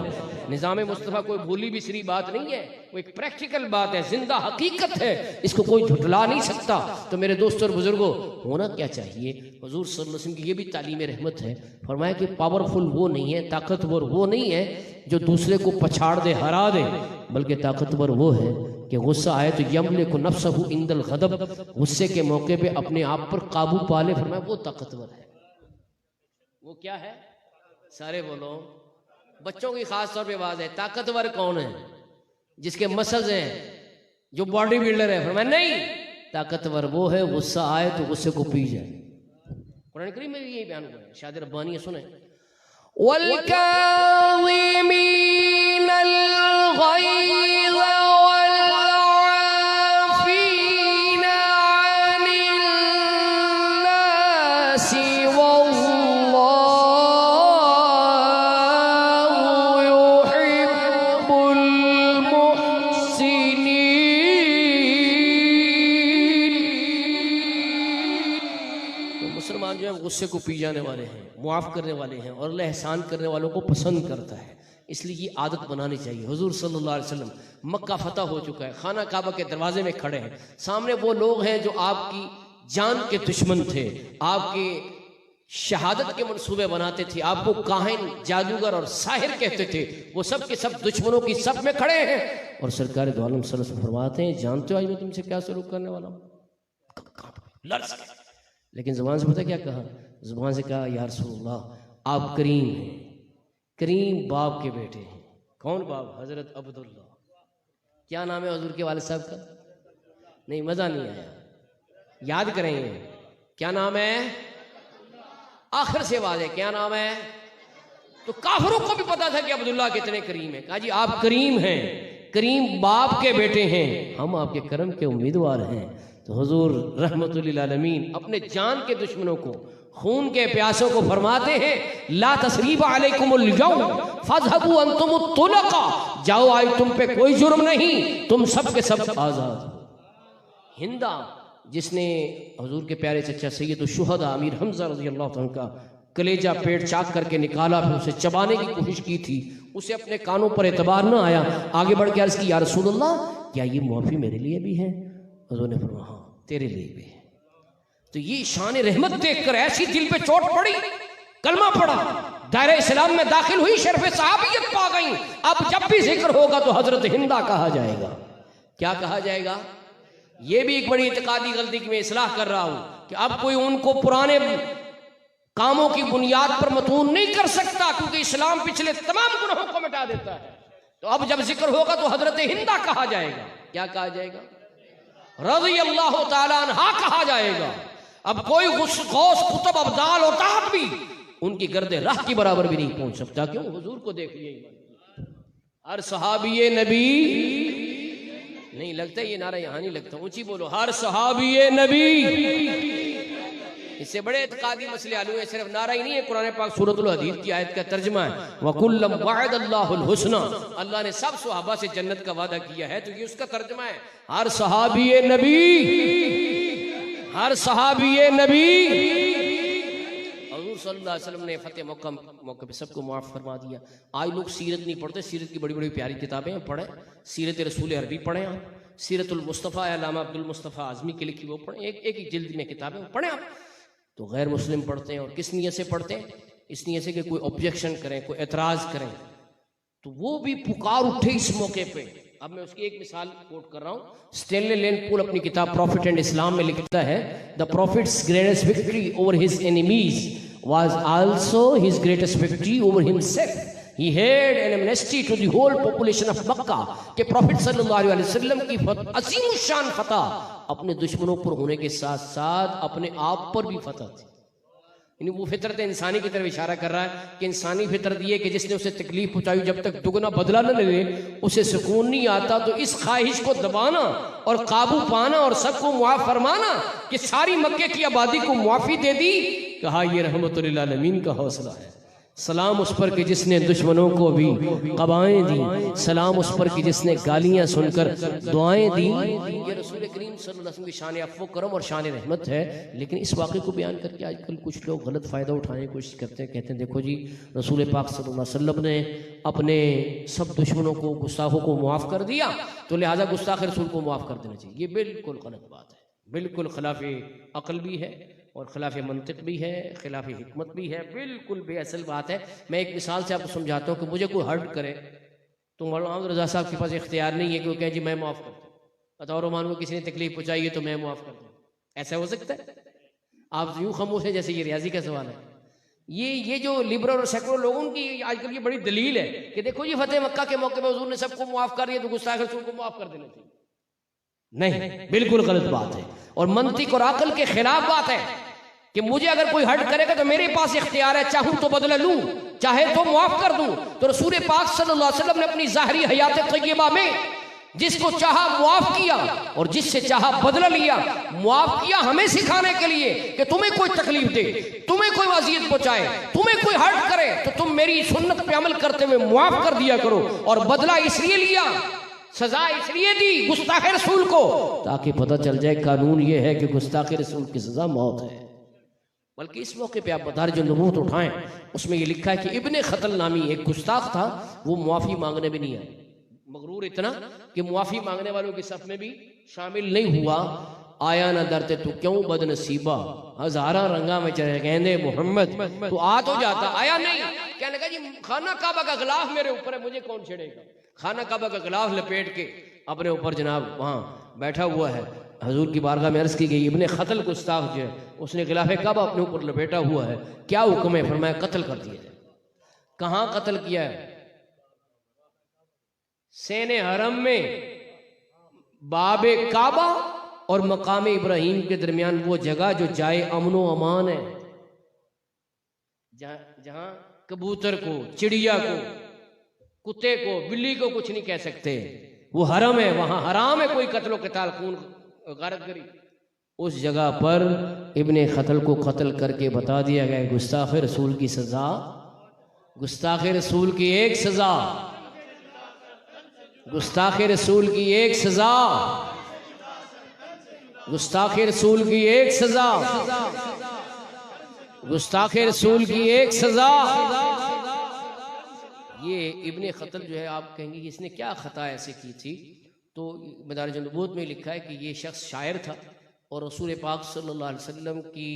نظام مصطفیٰ کوئی بھولی بسری بات نہیں ہے، وہ ایک پریکٹیکل بات ہے، زندہ حقیقت ہے، اس کو کوئی جھٹلا نہیں سکتا۔ تو میرے دوستوں اور بزرگوں، ہونا کیا چاہیے؟ حضور صلی اللہ علیہ وسلم کی یہ بھی تعلیم رحمت ہے۔ فرمایا کہ پاورفل وہ نہیں ہے، طاقتور وہ نہیں ہے جو دوسرے کو پچھاڑ دے، ہرا دے، بلکہ طاقتور وہ ہے کہ غصہ آئے تو یملک نفسہ عند الغضب، غصے کے موقع پہ اپنے آپ پر قابو پالے۔ فرمایا وہ طاقتور ہے۔ وہ کیا ہے؟ سارے بولو، بچوں کی خاص طور پہ آواز ہے، طاقتور کون ہے؟ جس کے مسلز ہیں، جو باڈی بلڈر ہے۔ فرمایا نہیں، طاقتور وہ ہے غصہ آئے تو غصے کو پی جائے۔ قرآن کریم میں یہی بیان ہوا ہے، شاہد ربانی ہے، سنیں، وَالْكَاظِمِينَ الْغَيْظَ وَالْعَافِينَ عَنِ النَّاسِ وَاللَّهُ يُحِبُّ الْمُحْسِنِينَ۔ تو مسلمان جو ہے غصے کو پی جانے والے ہیں، معاف کرنے والے ہیں، اور اللہ احسان کرنے والوں کو پسند کرتا ہے۔ اس لیے یہ عادت بنانی چاہیے۔ حضور صلی اللہ علیہ وسلم مکہ فتح ہو چکا ہے، خانہ کعبہ کے دروازے میں کھڑے ہیں، سامنے وہ لوگ ہیں جو آپ کی جان کے دشمن تھے، آپ کی شہادت کے منصوبے بناتے تھے، آپ کو کاہن، جادوگر اور ساحر کہتے تھے، وہ سب کے سب دشمنوں کی صف میں کھڑے ہیں، اور سرکار دو عالم صلی اللہ علیہ وسلم فرماتے ہیں جانتے ہو آج میں تم سے کیا سلوک کرنے والا ہوں؟ لرز گئے، لیکن زبان سے پتہ کیا کہا؟ زبان سے کہا یا رسول اللہ آپ کریم ہیں، کریم باپ کے بیٹے ہیں۔ کون باپ؟ حضرت عبداللہ۔ کیا نام ہے حضور کے والد صاحب کا؟ نہیں، مزہ نہیں آیا، یاد کریں گے کیا نام ہے؟ آخر سے واضح کیا نام ہے؟ تو کافروں کو بھی پتا تھا کہ عبداللہ کتنے کریم ہیں۔ کہا جی آپ کریم ہیں، کریم باپ کے بیٹے ہیں، ہم آپ کے کرم کے امیدوار ہیں۔ تو حضور رحمت للعالمین اپنے جان کے دشمنوں کو، خون کے پیاسوں کو فرماتے ہیں لا تثریب علیکم الیوم فاذهبوا انتم الطلقاء، جاؤ آج تم پہ کوئی جرم نہیں، تم سب کے سب آزاد۔ ہندا جس نے حضور کے پیارے چچا سید الشہداء امیر حمزہ رضی اللہ عنہ کا کلیجہ پیٹ چاک کر کے نکالا، پھر اسے چبانے کی کوشش کی تھی، اسے اپنے کانوں پر اعتبار نہ آیا، آگے بڑھ کے عرض کی یا رسول اللہ کیا یہ معافی میرے لیے بھی ہے؟ حضور نے فرمایا ہاں تیرے لیے بھی ہے۔ تو یہ شان رحمت دیکھ کر ایسی دل پہ چوٹ پڑی، کلمہ پڑا، دائرہ اسلام میں داخل ہوئی، شرف صحابیت پا گئی۔ اب جب بھی ذکر ہوگا تو حضرت ہندا کہا جائے گا۔ کیا کہا جائے گا؟ یہ بھی ایک بڑی اعتقادی غلطی کی میں اصلاح کر رہا ہوں کہ اب کوئی ان کو پرانے کاموں کی بنیاد پر متون نہیں کر سکتا، کیونکہ اسلام پچھلے تمام گناہوں کو مٹا دیتا ہے۔ تو اب جب ذکر ہوگا تو حضرت ہندہ کہا جائے گا۔ کیا کہا جائے گا؟ رضی اللہ تعالیٰ عنہا کہا جائے گا۔ اب کوئی غوث، قطب، ابدال اور تحت بھی ان کی گرد راہ کی برابر بھی نہیں پہنچ سکتا۔ کیوں؟ حضور کو دیکھیے، ہر صحابی نبی نہیں لگتا، یہ نعرہ یہاں نہیں لگتا، اونچی بولو، ہر صحابی نبی۔ اس سے بڑے اعتقادی مسئلے حل ہوئے، صرف نعرہ ہی نہیں ہے، قرآن پاک سورۃ الحدید کی آیت کا ترجمہ ہے وَكُلًّا وَعَدَ اللَّهُ الْحُسْنَى، اللہ نے سب صحابہ سے جنت کا وعدہ کیا ہے، تو یہ اس کا ترجمہ ہے، ہر صحابی نبی، ہر صحابی نبی۔ حضور صلی اللہ علیہ وسلم نے فتح موقع پہ سب کو معاف فرما دیا۔ آج لوگ سیرت نہیں پڑھتے، سیرت کی بڑی بڑی پیاری کتابیں ہیں، پڑھیں، سیرت رسول عربی پڑھیں آپ، سیرت المصطفیٰ علامہ عبد المصطفیٰ اعظمی کی لکھی وہ پڑھیں، ایک ہی جلد میں کتابیں پڑھیں آپ۔ تو غیر مسلم پڑھتے ہیں، اور کس نیت سے پڑھتے ہیں؟ اس نیت سے کہ کوئی آبجیکشن کریں، کوئی اعتراض کریں، تو وہ بھی پکار اٹھے اس موقع پہ۔ اب میں اس کی ایک مثال کوٹ کر رہا ہوں۔ اسٹینلے لین پول اپنی کتاب پروفٹ اینڈ اسلام میں لکھتا ہے the prophet's greatest victory over his enemies was also his greatest victory over himself. He had an amnesty to the whole population of Makkah کہ پروفٹ صلی اللہ علیہ وسلم کی عظیم الشان فتح اپنے دشمنوں پر ہونے کے ساتھ ساتھ اپنے آپ پر بھی فتح تھی۔ یعنی وہ فطرت انسانی کی طرف اشارہ کر رہا ہے کہ انسانی فطرت یہ کہ جس نے اسے تکلیف پہنچائی جب تک دگنا بدلہ نہ لے اسے سکون نہیں آتا، تو اس خواہش کو دبانا اور قابو پانا اور سب کو معاف فرمانا کہ ساری مکے کی آبادی کو معافی دے دی، کہا یہ رحمت للعالمین کا حوصلہ ہے۔ سلام اس پر کہ جس نے دشمنوں کو بھی قبائیں دی، سلام اس پر کہ جس نے گالیاں سن کر دعائیں دی۔ یہ رسول کریم صلی اللہ علیہ وسلم کی شان عفو و کرم اور شان رحمت ہے۔ لیکن اس واقعے کو بیان کر کے آج کل کچھ لوگ غلط فائدہ اٹھانے کی کوشش کرتے ہیں، کہتے ہیں دیکھو جی رسول پاک صلی اللہ علیہ وسلم نے اپنے سب دشمنوں کو، گستاخوں کو معاف کر دیا، تو لہٰذا گستاخ رسول کو معاف کر دینا چاہیے۔ یہ بالکل غلط بات ہے، بالکل خلاف عقل بھی ہے اور خلاف منطق بھی ہے، خلاف حکمت بھی ہے، بالکل بے اصل بات ہے۔ میں ایک مثال سے آپ کو سمجھاتا ہوں کہ مجھے کوئی ہرٹ کرے تو مولانا محمد رضا صاحب کے پاس اختیار نہیں ہے کہ وہ کہیں جی میں معاف کرتا ہوں، بطور مان کو کسی نے تکلیف پہنچائی ہے تو میں معاف کرتا ہوں، ایسا ہو سکتا ہے؟ آپ یوں خاموش ہیں جیسے یہ ریاضی کا سوال ہے۔ یہ جو لبرل اور سیکولر لوگوں کی آج کل یہ بڑی دلیل ہے کہ دیکھو جی فتح مکہ کے موقع پہ حضور نے سب کو معاف کر دیا تو گستاخ رسول کو معاف کر دینا چاہیے۔ نہیں، بالکل غلط بات ہے اور منطق اور عقل کے خلاف بات ہے کہ مجھے اگر کوئی ہرٹ کرے گا تو میرے پاس اختیار ہے، چاہوں تو بدلہ لوں، چاہے تو معاف کر دوں۔ تو رسول پاک صلی اللہ علیہ وسلم نے اپنی ظاہری حیات طیبہ میں جس کو چاہا معاف کیا اور جس سے چاہا بدلہ لیا۔ معاف کیا ہمیں سکھانے کے لیے کہ تمہیں کوئی تکلیف دے، تمہیں کوئی اذیت پہنچائے، تمہیں کوئی ہرٹ کرے تو تم میری سنت پہ عمل کرتے ہوئے معاف کر دیا کرو، اور بدلہ اس لیے لیا، سزا اس لیے دی گستاخ رسول کو تاکہ پتہ چل جائے قانون یہ ہے کہ گستاخ رسول کی سزا موت ہے۔ بلکہ اس موقع پہ آپ مدارج النبوت اٹھائیں، اس میں یہ لکھا ہے کہ ابن خطل نامی ایک گستاخ تھا، وہ معافی مانگنے بھی نہیں آیا، مغرور اتنا کہ معافی مانگنے والوں کی صف میں بھی شامل نہیں ہوا۔ آیا نہ درتے تو کیوں بد نصیبہ، ہزارہ رنگا میں چڑھے گیندے محمد، تو آ تو جاتا، آیا نہیں۔ کہنے لگا جی خانہ کعبہ کا غلاف میرے اوپر ہے، مجھے کون چھیڑے گا؟ خانہ کعبہ کا غلاف لپیٹ کے اپنے اوپر جناب وہاں بیٹھا ہوا ہے۔ حضور کی بارگاہ میں عرض کی گئی ابن خطل گستاخ جو ہے اس نے غلاف کعبہ اپنے اوپر لپیٹا ہوا ہے، کیا حکم ہے؟ فرمایا قتل کر دیا جائے۔ کہاں قتل کیا ہے؟ سین حرم میں، باب کعبہ اور مقام ابراہیم کے درمیان وہ جگہ جو جائے امن و امان ہے، جہاں کبوتر کو، چڑیا کو، کتے کو، بلی کو کچھ نہیں کہہ سکتے، وہ حرم ہے، وہاں حرام ہے کوئی قتل و قتال، خون غارت گری۔ اس جگہ پر ابن خطل کو قتل کر کے بتا دیا گیا گستاخ رسول کی سزا، گستاخ رسول کی ایک سزا، گستاخ رسول کی ایک سزا، گستاخ رسول کی ایک سزا، گستاخ رسول کی ایک سزا۔ یہ ابن خطل جو ہے آپ کہیں گے کہ اس نے کیا خطا ایسے کی تھی؟ تو مدارج النبوت میں لکھا ہے کہ یہ شخص شاعر تھا اور رسول پاک صلی اللہ علیہ وسلم کی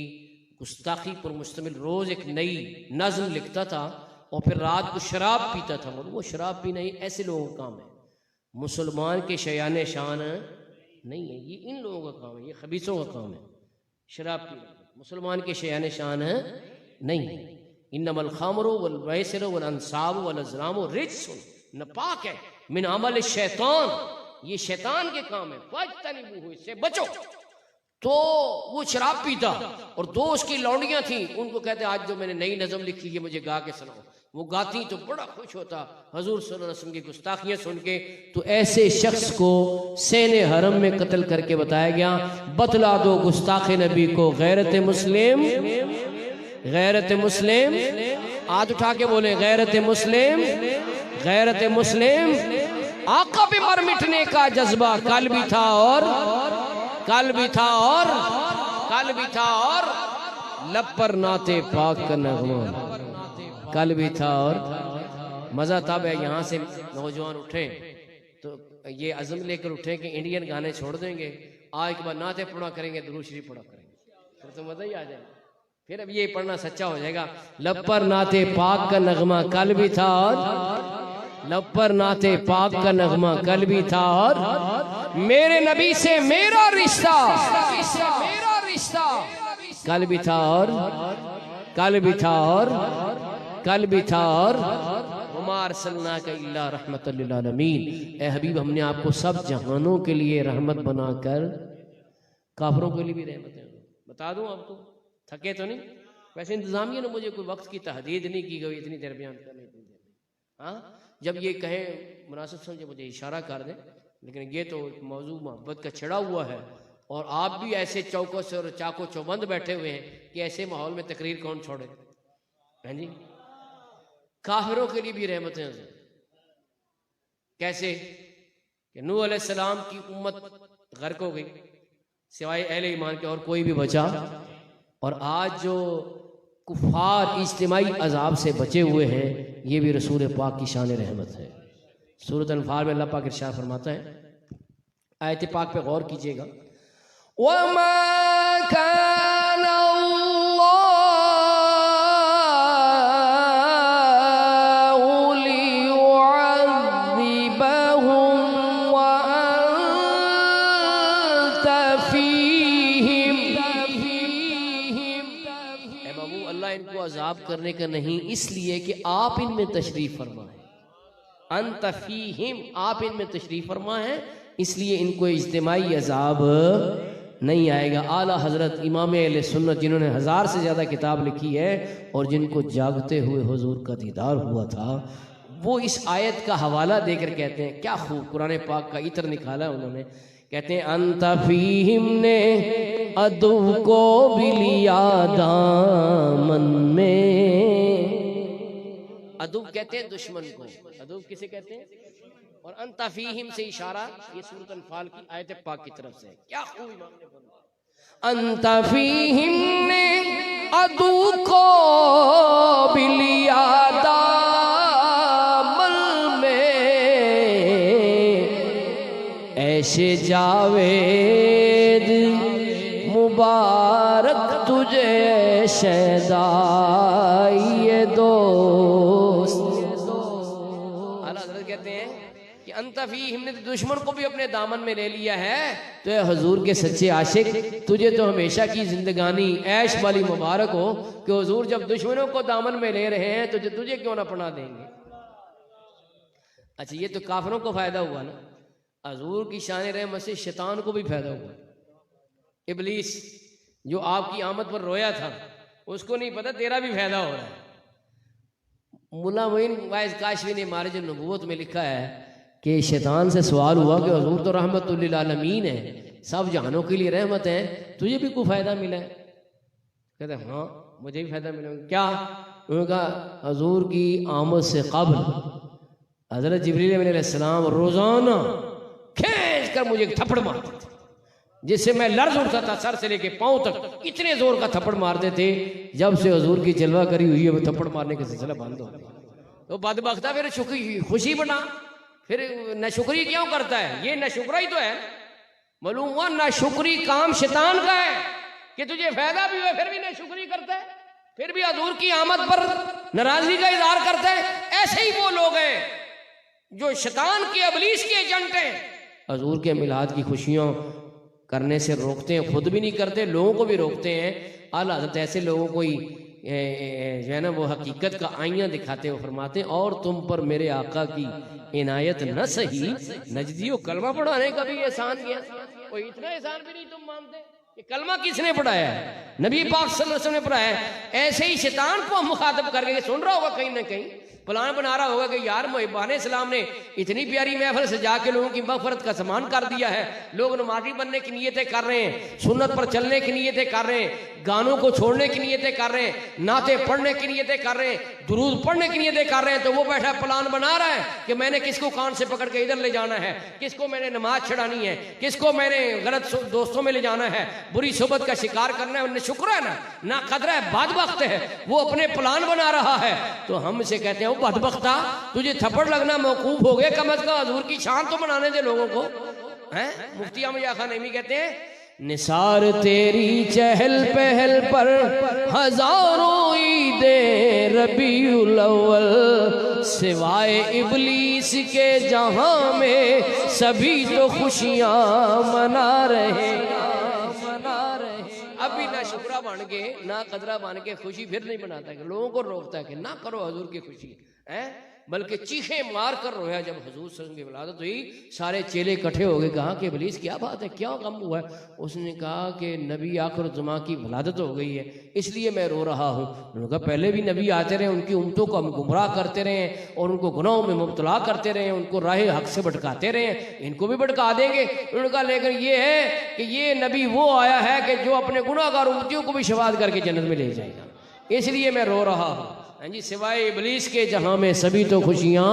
گستاخی پر مشتمل روز ایک نئی نظم لکھتا تھا اور پھر رات کو شراب پیتا تھا، اور وہ شراب پینا ہی ایسے لوگوں کا کام ہے مسلمان کے شیان شان نہیں ہے، یہ ان لوگوں کا کام ہے، یہ خبیثوں کا کام ہے شراب کی، مسلمان کے شیان شان نہیں ہے۔ انما الخمر والمیسر والانصاب والازلام رجس، ناپاک ہے، من عمل الشیطان، یہ شیطان کے کام ہے، فاجتنبوہ، اس سے بچو۔ تو وہ شراب پیتا اور دو اس کی لونڈیاں تھیں، ان کو کہتے آج جو میں نے نئی نظم لکھی ہے مجھے گا کے سناؤ، وہ گاتی تو بڑا خوش ہوتا حضور صلی اللہ علیہ وسلم کی گستاخیاں سن کے۔ تو ایسے شخص کو سین حرم میں قتل کر کے بتایا گیا، بتلا دو گستاخ نبی کو غیرت مسلم، غیرت مسلم، ہاتھ اٹھا کے بولیں غیرت مسلم، غیرت مسلم۔ آقا پہ مر مٹنے کا جذبہ کل بھی تھا اور کل بھی تھا اور کل بھی تھا اور لب پر نعت پاک کا نغمہ کل بھی تھا اور مزہ تب ہے۔ یہاں سے نوجوان اٹھیں تو یہ عزم لے کر اٹھیں کہ انڈین گانے چھوڑ دیں گے، آج کے بعد نعتیں پڑھا کریں گے، درود شریف پڑھا کریں گے، پھر تو مزہ ہی آ جائے گا، پھر اب یہ پڑھنا سچا ہو جائے گا۔ لب پر نعت پاک کا نغمہ کل بھی تھا اور لب پر نعت پاک کا نغمہ کل بھی تھا اور میرے نبی سے میرا رشتہ کل بھی تھا اور کل بھی تھا اور کل بھی تھا اور وما ارسلناک الا رحمت للعالمین۔ اے حبیب ہم نے آپ کو سب جہانوں کے لیے رحمت بنا کر، کافروں کے لیے بھی رحمت ہے۔ بتا دوں آپ کو، تھکے تو نہیں؟ ویسے انتظامیہ نے مجھے کوئی وقت کی تحدید نہیں کی گئی اتنی دیر بیان کرنے کی، ہاں جب یہ کہیں مناسب سمجھے مجھے اشارہ کر دیں، لیکن یہ تو موضوع محبت کا چھڑا ہوا ہے، اور آپ بھی ایسے چوکوں سے اور چاکو چوبند بیٹھے ہوئے ہیں کہ ایسے ماحول میں تقریر کون چھوڑے؟ ہیں جی، کافروں کے لیے بھی رحمتیں ہیں۔ کیسے کہ نوح علیہ السلام کی امت غرق ہو گئی، سوائے اہل ایمان کے اور کوئی بھی بچا، اور آج جو کفار اجتماعی عذاب سے بچے ہوئے ہیں، یہ بھی رسول پاک کی شان رحمت ہے۔ سورۃ انفال میں اللہ پاک ارشاد فرماتا ہے، آیت پاک پہ غور کیجئے گا، وَمَا كَانَ اللَّهُ لِيُعَذِّبَهُمْ وَأَنْتَ فِيهِمْ۔ اے بابو، اللہ ان کو عذاب کرنے کا نہیں، اس لیے کہ آپ ان میں تشریف فرما ہے، انت فیہم، آپ ان میں تشریف فرما ہے، اس لیے ان کو اجتماعی عذاب نہیں آئے گا۔ اعلیٰ حضرت امام اہل سنت جنہوں نے 1000 سے زیادہ کتاب لکھی ہے اور جن کو جاگتے ہوئے حضور کا دیدار ہوا تھا، وہ اس آیت کا حوالہ دے کر کہتے ہیں، کیا خوب قرآن پاک کا عطر نکالا انہوں نے، کہتے ہیں انت فیہم نے عدو کو بھی لیا دامن میں۔ عدو کہتے ہیں دشمن کو، عدو کسے کہتے ہیں؟ اور انت فیہم سے اشارہ یہ سورۃ انفال کی آیت پاک کی طرف سے، کیا خوب امام نے بولا، انت فیہم نے عدو کو بھی لیا دامن میں، ایسے جاوید مبارک تجھے شہدائی دوست۔ اعلیٰ حضرت کہتے ہیں کہ انت فیہم نے دشمن کو بھی اپنے دامن میں لے لیا ہے، تو اے حضور کے سچے عاشق، تجھے تو ہمیشہ کی زندگانی عیش والی مبارک ہو کہ حضور جب دشمنوں کو دامن میں لے رہے ہیں تو تجھے کیوں نہ پناہ دیں گے۔ اچھا، یہ تو کافروں کو فائدہ ہوا نا، حضور کی شان رحمت سے شیطان کو بھی فائدہ ہوا۔ ابلیس جو آپ کی آمد پر رویا تھا، اس کو نہیں پتا تیرا بھی فائدہ ہو رہا ہے۔ ملا معین وائز کاشفی نے مارج النبوت میں لکھا ہے کہ شیطان سے سوال ہوا کہ حضور تو رحمت للعالمین ہے، سب جہانوں کے لیے رحمت ہے، تجھے بھی کوئی فائدہ ملا ہے؟ کہتے ہیں ہاں مجھے بھی فائدہ ملا۔ کیا؟ انہوں نے کہا حضور کی آمد سے قبل حضرت جبریل علیہ السلام روزانہ کھینچ کر مجھے ایک تھپڑ مارتے تھے، جس سے میں لرز اٹھتا تھا سر سے لے کے پاؤں تک، اتنے زور کا تھپڑ مارتے تھے۔ جب سے حضور کی جلوہ کری ہوئی ہے وہ تھپڑ مارنے کا سلسلہ بند ہو گیا۔ تو بدبختہ پھر خوشی بنا، پھر ناشکری کیوں کرتا ہے؟ یہ ناشکری تو ہے، معلوم ہوا ناشکری کام شیطان کا ہے کہ تجھے فائدہ بھی ہوئے پھر بھی ناشکری کرتا ہے، پھر بھی حضور کی آمد پر ناراضگی کا اظہار کرتا ہے۔ ایسے ہی وہ لوگ ہیں جو شیطان کے ابلیس کے ایجنٹ ہیں، حضور کے میلاد کی خوشیوں کرنے سے روکتے ہیں، خود بھی نہیں کرتے، لوگوں کو بھی روکتے ہیں۔ اعلیٰ حضرت ایسے لوگوں کو ہی جو ہے نا وہ حقیقت کا آئینہ دکھاتے ہیں، فرماتے ہیں اور تم پر میرے آقا کی عنایت نہ سہی، نجدیوں کلمہ پڑھانے کا بھی احسان کیا، کوئی اتنا احسان بھی نہیں تم مانتے؟ یہ کلمہ کس نے پڑھایا ہے؟ نبی پاک صلی اللہ علیہ وسلم نے پڑھایا ہے۔ ایسے ہی شیطان کو ہم مخاطب کر کے سن رہا ہوگا کہیں نہ کہیں، پلان بنا رہا ہوگا کہ یار محبان اسلام نے اتنی پیاری محفل سجا کے لوگوں کی مغفرت کا سامان کر دیا ہے، لوگ نمازی بننے کی نیتیں کر رہے ہیں، سنت پر چلنے کی نیتیں کر رہے ہیں، گانوں کو چھوڑنے کی نیتیں کر رہے ہیں، نعتیں پڑھنے کی نیتیں کر رہے ہیں، درود پڑھنے کی نیتیں کر رہے ہیں، تو وہ بیٹھا پلان بنا رہا ہے کہ میں نے کس کو کان سے پکڑ کے ادھر لے جانا ہے، کس کو میں نے نماز چھڑانی ہے، کس کو میں نے غلط دوستوں میں لے جانا ہے، بری صحبت کا شکار کرنا ہے۔ انہیں شکر ہے نا قدر ہے، بدبخت ہے، وہ اپنے پلان بنا رہا ہے۔ تو ہم اسے کہتے ہیں وہ بدبختہ، تجھے تھپڑ لگنا موقوف ہو گئے، کم از کم حضور کی شان تو بنانے دے لوگوں کو۔ مفتی احمد یحییٰ خان نعیمی کہتے ہیں نثار تیری چہل پہل پر ہزاروں عید ربیع الاول، سوائے ابلیس کے جہاں میں سبھی تو خوشیاں منا رہے۔ ابھی نہ شکرہ بن کے نہ قدرہ بن کے خوشی پھر نہیں مناتا، کہ لوگوں کو روکتا ہے کہ نہ کرو حضور کی خوشی، بلکہ چیخیں مار کر رویا۔ جب حضور صلی اللہ علیہ وسلم کی ولادت ہوئی، سارے چیلے اکٹھے ہو گئے، کہا کہ ابلیس کیا بات ہے، کیا غم ہوا ہے؟ اس نے کہا کہ نبی آخر الزمان کی ولادت ہو گئی ہے، اس لیے میں رو رہا ہوں۔ انہوں نے کہا پہلے بھی نبی آتے رہے، ان کی امتوں کو ہم گمراہ کرتے رہے ہیں اور ان کو گناہوں میں مبتلا کرتے رہے ہیں، ان کو راہ حق سے بھٹکاتے رہے ہیں، ان کو بھی بھٹکا دیں گے۔ انہوں نے کہا لیکن یہ ہے کہ یہ نبی وہ آیا ہے کہ جو اپنے گناہ گار امتیوں کو بھی شفاعت کر کے جنت میں لے جائے گا، اس لیے میں رو رہا ہوں۔ جی سوائے ابلیس کے جہاں میں سبھی تو خوشیاں،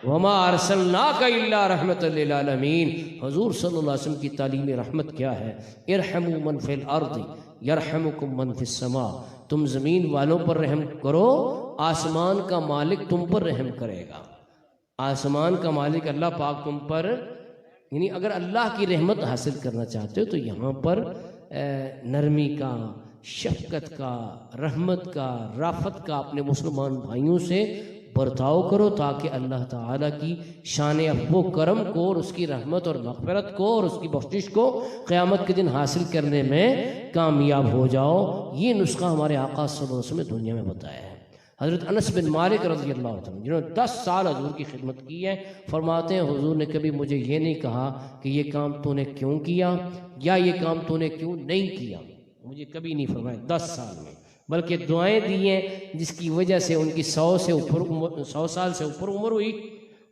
وما ارسلناک الا رحمت للعالمین۔ حضور صلی اللہ علیہ وسلم کی تعلیم رحمت کیا ہے؟ ارحموا من فی الارض یرحمکم من فی السماء، تم زمین والوں پر رحم کرو، آسمان کا مالک تم پر رحم کرے گا۔ آسمان کا مالک اللہ پاک تم پر، یعنی اگر اللہ کی رحمت حاصل کرنا چاہتے ہو تو یہاں پر نرمی کا، شفقت کا، رحمت کا، رافت کا اپنے مسلمان بھائیوں سے برتاؤ کرو، تاکہ اللہ تعالیٰ کی شان افو و کرم کو اور اس کی رحمت اور مغفرت کو اور اس کی بخشش کو قیامت کے دن حاصل کرنے میں کامیاب ہو جاؤ۔ یہ نسخہ ہمارے آقا صلی اللہ علیہ وسلم نے دنیا میں بتایا ہے۔ حضرت انس بن مالک رضی اللہ عنہ جنہوں نے 10 سال حضور کی خدمت کی ہے، فرماتے ہیں حضور نے کبھی مجھے یہ نہیں کہا کہ یہ کام تو نے کیوں کیا یا یہ کام تو نے کیوں نہیں کیا، مجھے کبھی نہیں فرمایا 10 سال میں، بلکہ دعائیں دی ہیں جس کی وجہ سے ان کی 100 سال سے اوپر عمر ہوئی،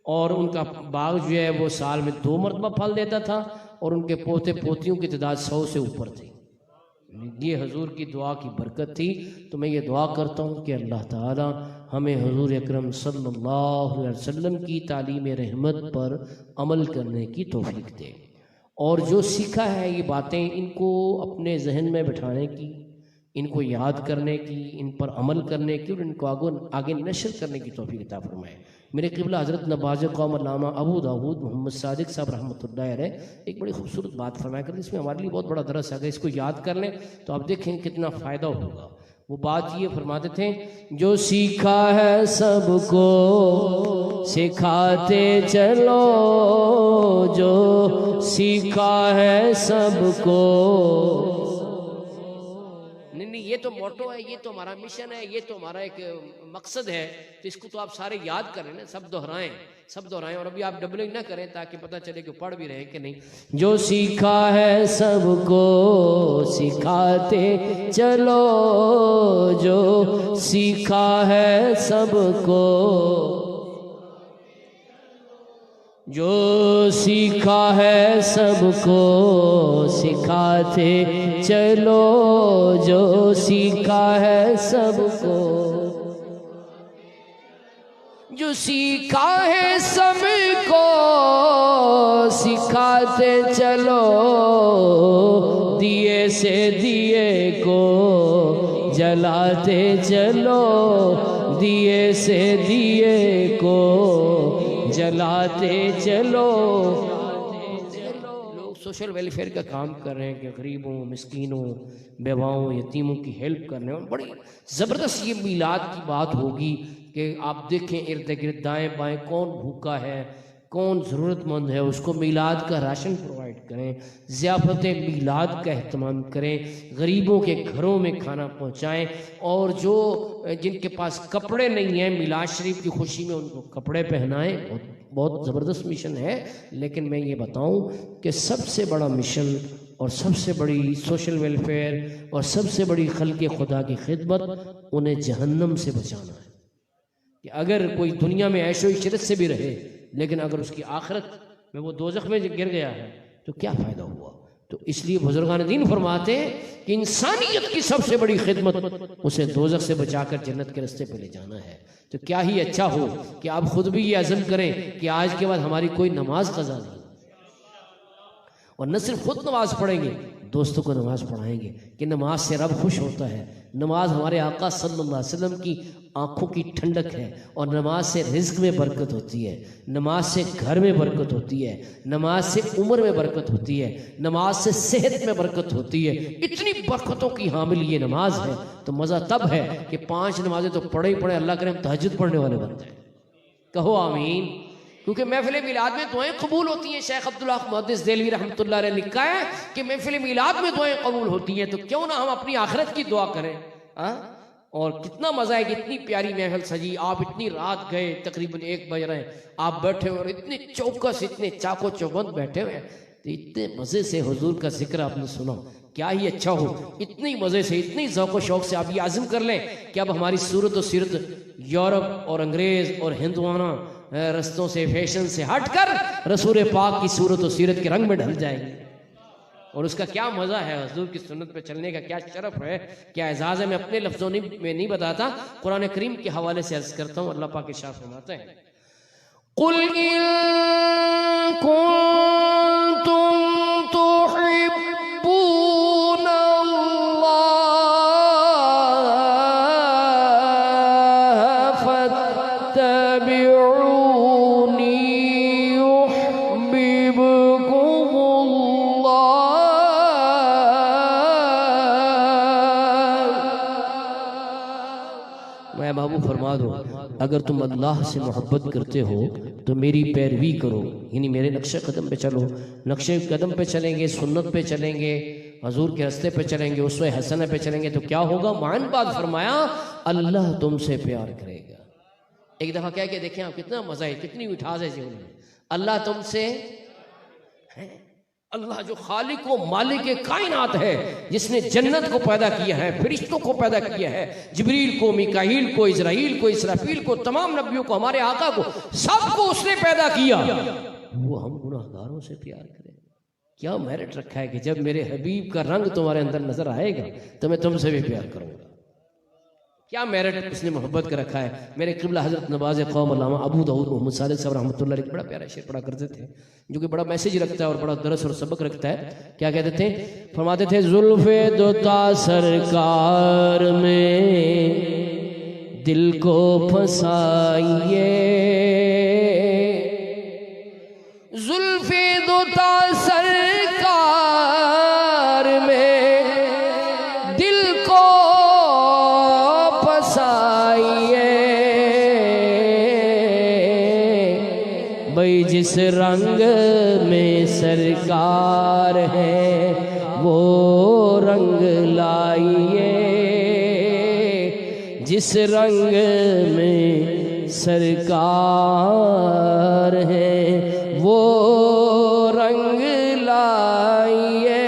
اور ان کا باغ جو ہے وہ سال میں 2 مرتبہ پھل دیتا تھا، اور ان کے پوتے پوتیوں کی تعداد 100 سے اوپر تھی۔ یہ حضور کی دعا کی برکت تھی۔ تو میں یہ دعا کرتا ہوں کہ اللہ تعالی ہمیں حضور اکرم صلی اللہ علیہ وسلم کی تعلیم رحمت پر عمل کرنے کی توفیق دے، اور جو سیکھا ہے یہ باتیں ان کو اپنے ذہن میں بٹھانے کی، ان کو یاد کرنے کی، ان پر عمل کرنے کی، اور ان کو آگے نشر کرنے کی توفیق عطا فرمائے۔ میرے قبلہ حضرت نواز قوم علامہ ابو داود محمد صادق صاحب رحمۃ اللہ علیہ ایک بڑی خوبصورت بات فرمایا کرتے، اس میں ہمارے لیے بہت بڑا درس ہے، اگر اس کو یاد کر لیں تو آپ دیکھیں کتنا فائدہ ہوگا۔ وہ بات یہ فرماتے تھے، جو سیکھا ہے سب کو سکھاتے چلو، جو سیکھا ہے سب کو، نہیں یہ تو موٹو ہے، یہ تو ہمارا مشن ہے، یہ تو ہمارا ایک مقصد ہے، تو اس کو تو آپ سارے یاد کریں نا، سب دہرائیں، اور ابھی آپ ڈبلنگ نہ کریں تاکہ پتہ چلے کہ پڑھ بھی رہے کہ نہیں۔ جو سیکھا ہے سب کو سکھاتے چلو، جو سیکھا ہے سب کو، جو سیکھا ہے سب کو سکھاتے چلو، جو سیکھا ہے سب کو، جو سیکھا ہے سب کو سکھاتے چلو، دیے سے دیے کو جلاتے چلو، دیے سے دیے کو جلاتے چلو۔ لوگ سوشل ویلفیئر کا کام کر رہے ہیں کہ غریبوں، مسکینوں، بیواؤں، یتیموں کی ہیلپ کر رہے ہیں، اور بڑی زبردست یہ میلاد کی بات ہوگی کہ آپ دیکھیں ارد گرد دائیں بائیں کون بھوکا ہے، کون ضرورت مند ہے، اس کو میلاد کا راشن پرووائڈ کریں، ضیافت میلاد کا اہتمام کریں، غریبوں کے گھروں میں کھانا پہنچائیں، اور جو جن کے پاس کپڑے نہیں ہیں میلاد شریف کی خوشی میں ان کو کپڑے پہنائیں۔ بہت زبردست مشن ہے، لیکن میں یہ بتاؤں کہ سب سے بڑا مشن اور سب سے بڑی سوشل ویلفیئر اور سب سے بڑی خلق خدا کی خدمت انہیں جہنم سے بچانا ہے۔ کہ اگر کوئی دنیا میں عیش و عشرت سے بھی رہے، لیکن اگر اس کی آخرت میں وہ دوزخ میں گر گیا ہے تو کیا فائدہ ہوا؟ تو اس لیے بزرگان دین فرماتے ہیں کہ انسانیت کی سب سے بڑی خدمت اسے دوزخ سے بچا کر جنت کے رستے پہ لے جانا ہے۔ تو کیا ہی اچھا ہو کہ آپ خود بھی یہ عزم کریں کہ آج کے بعد ہماری کوئی نماز قضا نہیں، اور نہ صرف خود نماز پڑھیں گے، دوستوں کو نماز پڑھائیں گے، کہ نماز سے رب خوش ہوتا ہے۔ نماز ہمارے آقا صلی اللہ علیہ وسلم کی آنکھوں کی ٹھنڈک ہے، اور نماز سے رزق میں برکت ہوتی ہے، نماز سے گھر میں برکت ہوتی ہے، نماز سے عمر میں برکت ہوتی ہے، نماز سے صحت میں برکت ہوتی ہے۔ اتنی برکتوں کی حامل یہ نماز ہے، تو مزہ تب ہے کہ 5 نمازیں تو پڑھے ہی پڑھے، اللہ کرے ہم تہجد پڑھنے والے بنتے ہیں۔ کہو آمین۔ کیونکہ محفل میلاد میں دعائیں قبول ہوتی ہیں۔ شیخ عبداللہ محدث دہلوی رحمۃ اللہ علیہ نے لکھا ہے کہ محفل میلاد میں دعائیں قبول ہوتی ہیں، تو کیوں نہ ہم اپنی آخرت کی دعا کریں۔ اور کتنا مزہ ہے کہ اتنی پیاری محفل سجی، آپ اتنی رات گئے، تقریباً 1 بج رہے ہیں، آپ بیٹھے ہوئے اور اتنے چوکس، اتنے چاق و چوبند بیٹھے ہوئے ہیں، تو اتنے مزے سے حضور کا ذکر آپ نے سنا۔ کیا ہی اچھا ہو، اتنی مزے سے، اتنی ذوق و شوق سے آپ یہ عزم کر لیں کہ اب ہماری صورت و سیرت یورپ اور انگریز اور ہندوانہ رستوں سے، فیشن سے ہٹ کر رسول پاک کی صورت و سیرت کے رنگ میں ڈھل جائیں گے۔ اور اس کا کیا مزہ ہے، حضور کی سنت پہ چلنے کا کیا شرف ہے، کیا اعزاز ہے۔ میں اپنے لفظوں میں نہیں بتاتا، قرآن کریم کے حوالے سے عرض کرتا ہوں۔ اللہ پاک ارشاد فرماتے ہیں، قُلْ إِن كُنتُمْ تُحِبُّونَ اللَّهَ فَاتَّبِعُونِي يُحْبِبْكُمُ اللَّهُ۔ میں محبوب فرما دو، اگر تم اللہ سے محبت کرتے ہو تو میری پیروی کرو، یعنی میرے نقش قدم پہ چلو۔ نقش قدم پہ چلیں گے، سنت پہ چلیں گے، حضور کے راستے پہ چلیں گے، اسوہ حسنہ پہ چلیں گے، تو کیا ہوگا؟ معن بعد فرمایا اللہ تم سے پیار کرے گا۔ ایک دفعہ کہہ کے دیکھیں آپ، کتنا مزہ ہے، کتنی مٹھاس ہے جیون میں۔ اللہ تم سے ہے، اللہ جو خالق و مالک کائنات ہے، جس نے جنت کو پیدا کیا ہے، فرشتوں کو پیدا کیا ہے، جبریل کو، میکائیل کو، اسرائیل کو، اسرافیل کو، تمام نبیوں کو، ہمارے آقا کو، سب کو اس نے پیدا کیا، وہ ہم گناہگاروں سے پیار کریں۔ کیا میرٹ رکھا ہے کہ جب میرے حبیب کا رنگ تمہارے اندر نظر آئے گا تو میں تم سے بھی پیار کروں گا۔ کیا میرٹ اس نے محبت کا رکھا ہے۔ میرے قبلہ حضرت نواز قوم علامہ ابو داؤد محمد صالح صاحب رحمۃ اللہ علیہ بڑا پیارا شعر پڑھا کرتے تھے، جو کہ بڑا میسج رکھتا ہے اور بڑا درس اور سبق رکھتا ہے۔ کیا کہتے تھے؟ فرماتے تھے، زلف دوتا سرکار میں دل کو پھنسائیے، زلف دوتا سرکار میں دل کو بھئی جس رنگ میں سرکار ہے وہ رنگ لائیے، جس رنگ میں سرکار ہے وہ رنگ لائیے۔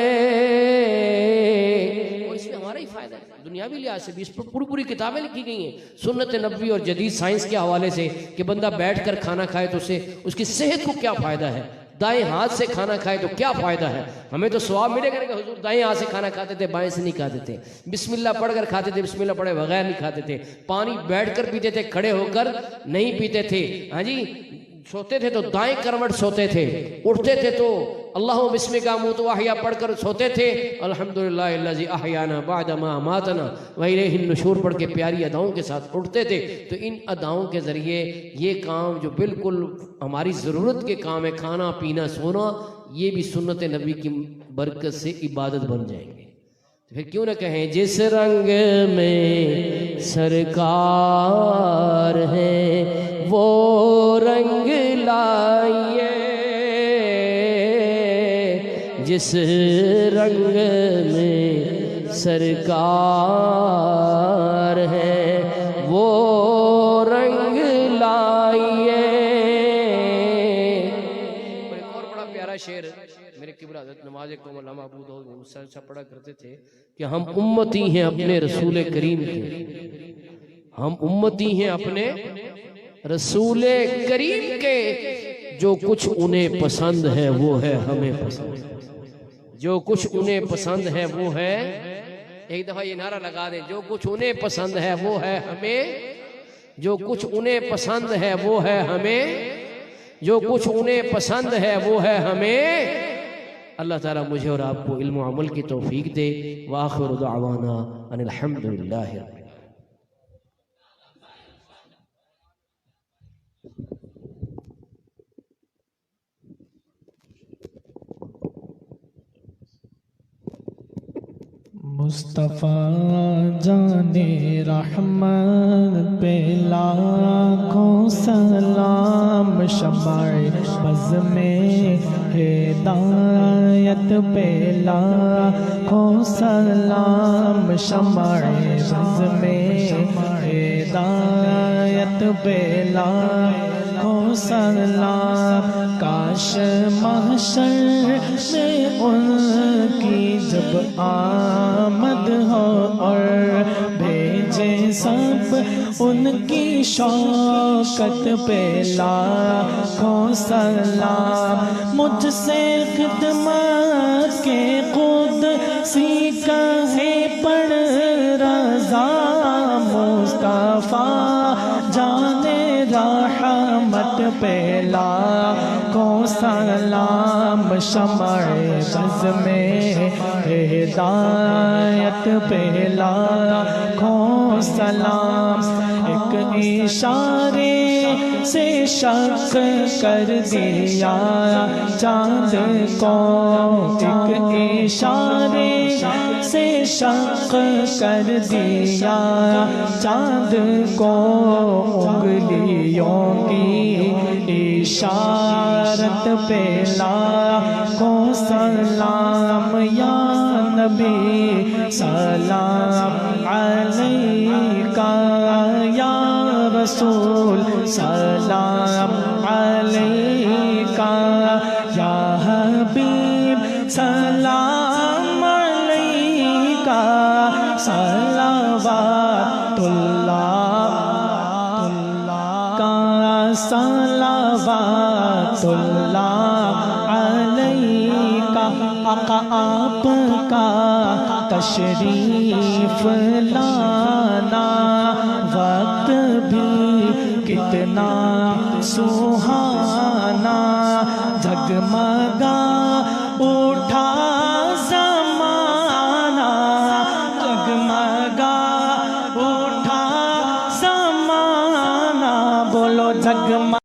اس میں ہمارا ہی فائدہ ہے دنیاوی لحاظ سے بھی۔ اس پر پوری کتابیں لکھی گئی ہیں سنت نبوی اور جدید سائنس کے حوالے سے، کہ بندہ بیٹھ کر کھانا کھائے تو اسے اس کی صحت کو کیا فائدہ ہے، دائیں ہاتھ سے کھانا کھائے تو کیا فائدہ ہے۔ ہمیں تو ثواب ملے گا کہ حضور دائیں ہاتھ سے کھانا کھاتے تھے، بائیں سے نہیں کھاتے تھے، بسم اللہ پڑھ کر کھاتے تھے، بسم اللہ پڑھے بغیر نہیں کھاتے تھے، پانی بیٹھ کر پیتے تھے، کھڑے ہو کر نہیں پیتے تھے، ہاں جی، سوتے تھے تو دائیں کروٹ سوتے تھے، اٹھتے تھے تو اللہم بسمک اموت واحیا پڑھ کر سوتے تھے، الحمدللہ الذی احیانا بعد ما اماتنا والیہ النشور پڑھ کے پیاری اداؤں کے ساتھ اٹھتے تھے۔ تو ان اداؤں کے ذریعے یہ کام جو بالکل ہماری ضرورت کے کام ہے، کھانا پینا سونا، یہ بھی سنت نبی کی برکت سے عبادت بن جائیں گے۔ تو پھر کیوں نہ کہیں جس رنگ میں سرکار ہے وہ رنگ لائیے، جس رنگ میں سرکار ہے وہ رنگ لائیے۔ اور ایک اور بڑا پیارا شعر میرے قبلہ حضرت نواز قوم علامہ ابو داؤد مسلسل پڑھا کرتے تھے کہ ہم امتی ہیں اپنے رسول کریم کے، ہم امتی ہیں اپنے رسول کریم کے، جو کچھ انہیں پسند ہے وہ ہے ہمیں پسند، جو کچھ انہیں پسند ہے وہ ہے، ایک دفعہ یہ نعرہ لگا دیں، جو کچھ انہیں پسند ہے وہ ہے ہمیں، جو کچھ انہیں پسند ہے وہ ہے ہمیں، جو کچھ انہیں پسند ہے وہ ہے ہمیں۔ اللہ تعالیٰ مجھے اور آپ کو علم و عمل کی توفیق دے۔ وآخر دعوانا ان الحمدللہ۔ مصطفیٰ جان رحمت پہ لاکھوں سلام، شمع بز میں ہدایت پہ لاکھوں سلام، شمع بز میں ہدایت پہ لاکھوں سلام۔ کاش محشر میں ان کی جب آمد ہو اور بھیجے سب ان کی شوکت پہ لاکھوں سلام۔ مجھ سے خدمت کے قدسی کہے پڑھ رضا، مصطفیٰ جانے رحمت پہ لاکھوں سلام، شمع بز میں ہدایت پہ لاکھوں سلام۔ ایک اشارے سے شق کر دیا چاند کو، ایک اشارے سے شق کر دیا چاند کو، انگلیوں کی اشارت پہ لاکھوں سلام۔ یا نبی سلام علیکہ، یا رسول سلام علیکہ، یا حبیب سلام علیکہ، صلوات اللہ کا، صلوات اللہ علیکہ۔ آقا آپ کا تشریف لانا وقت بھی کتنا سہانا، جگمگا اٹھا زمانہ، جگمگا اٹھا زمانہ، بولو جگمگا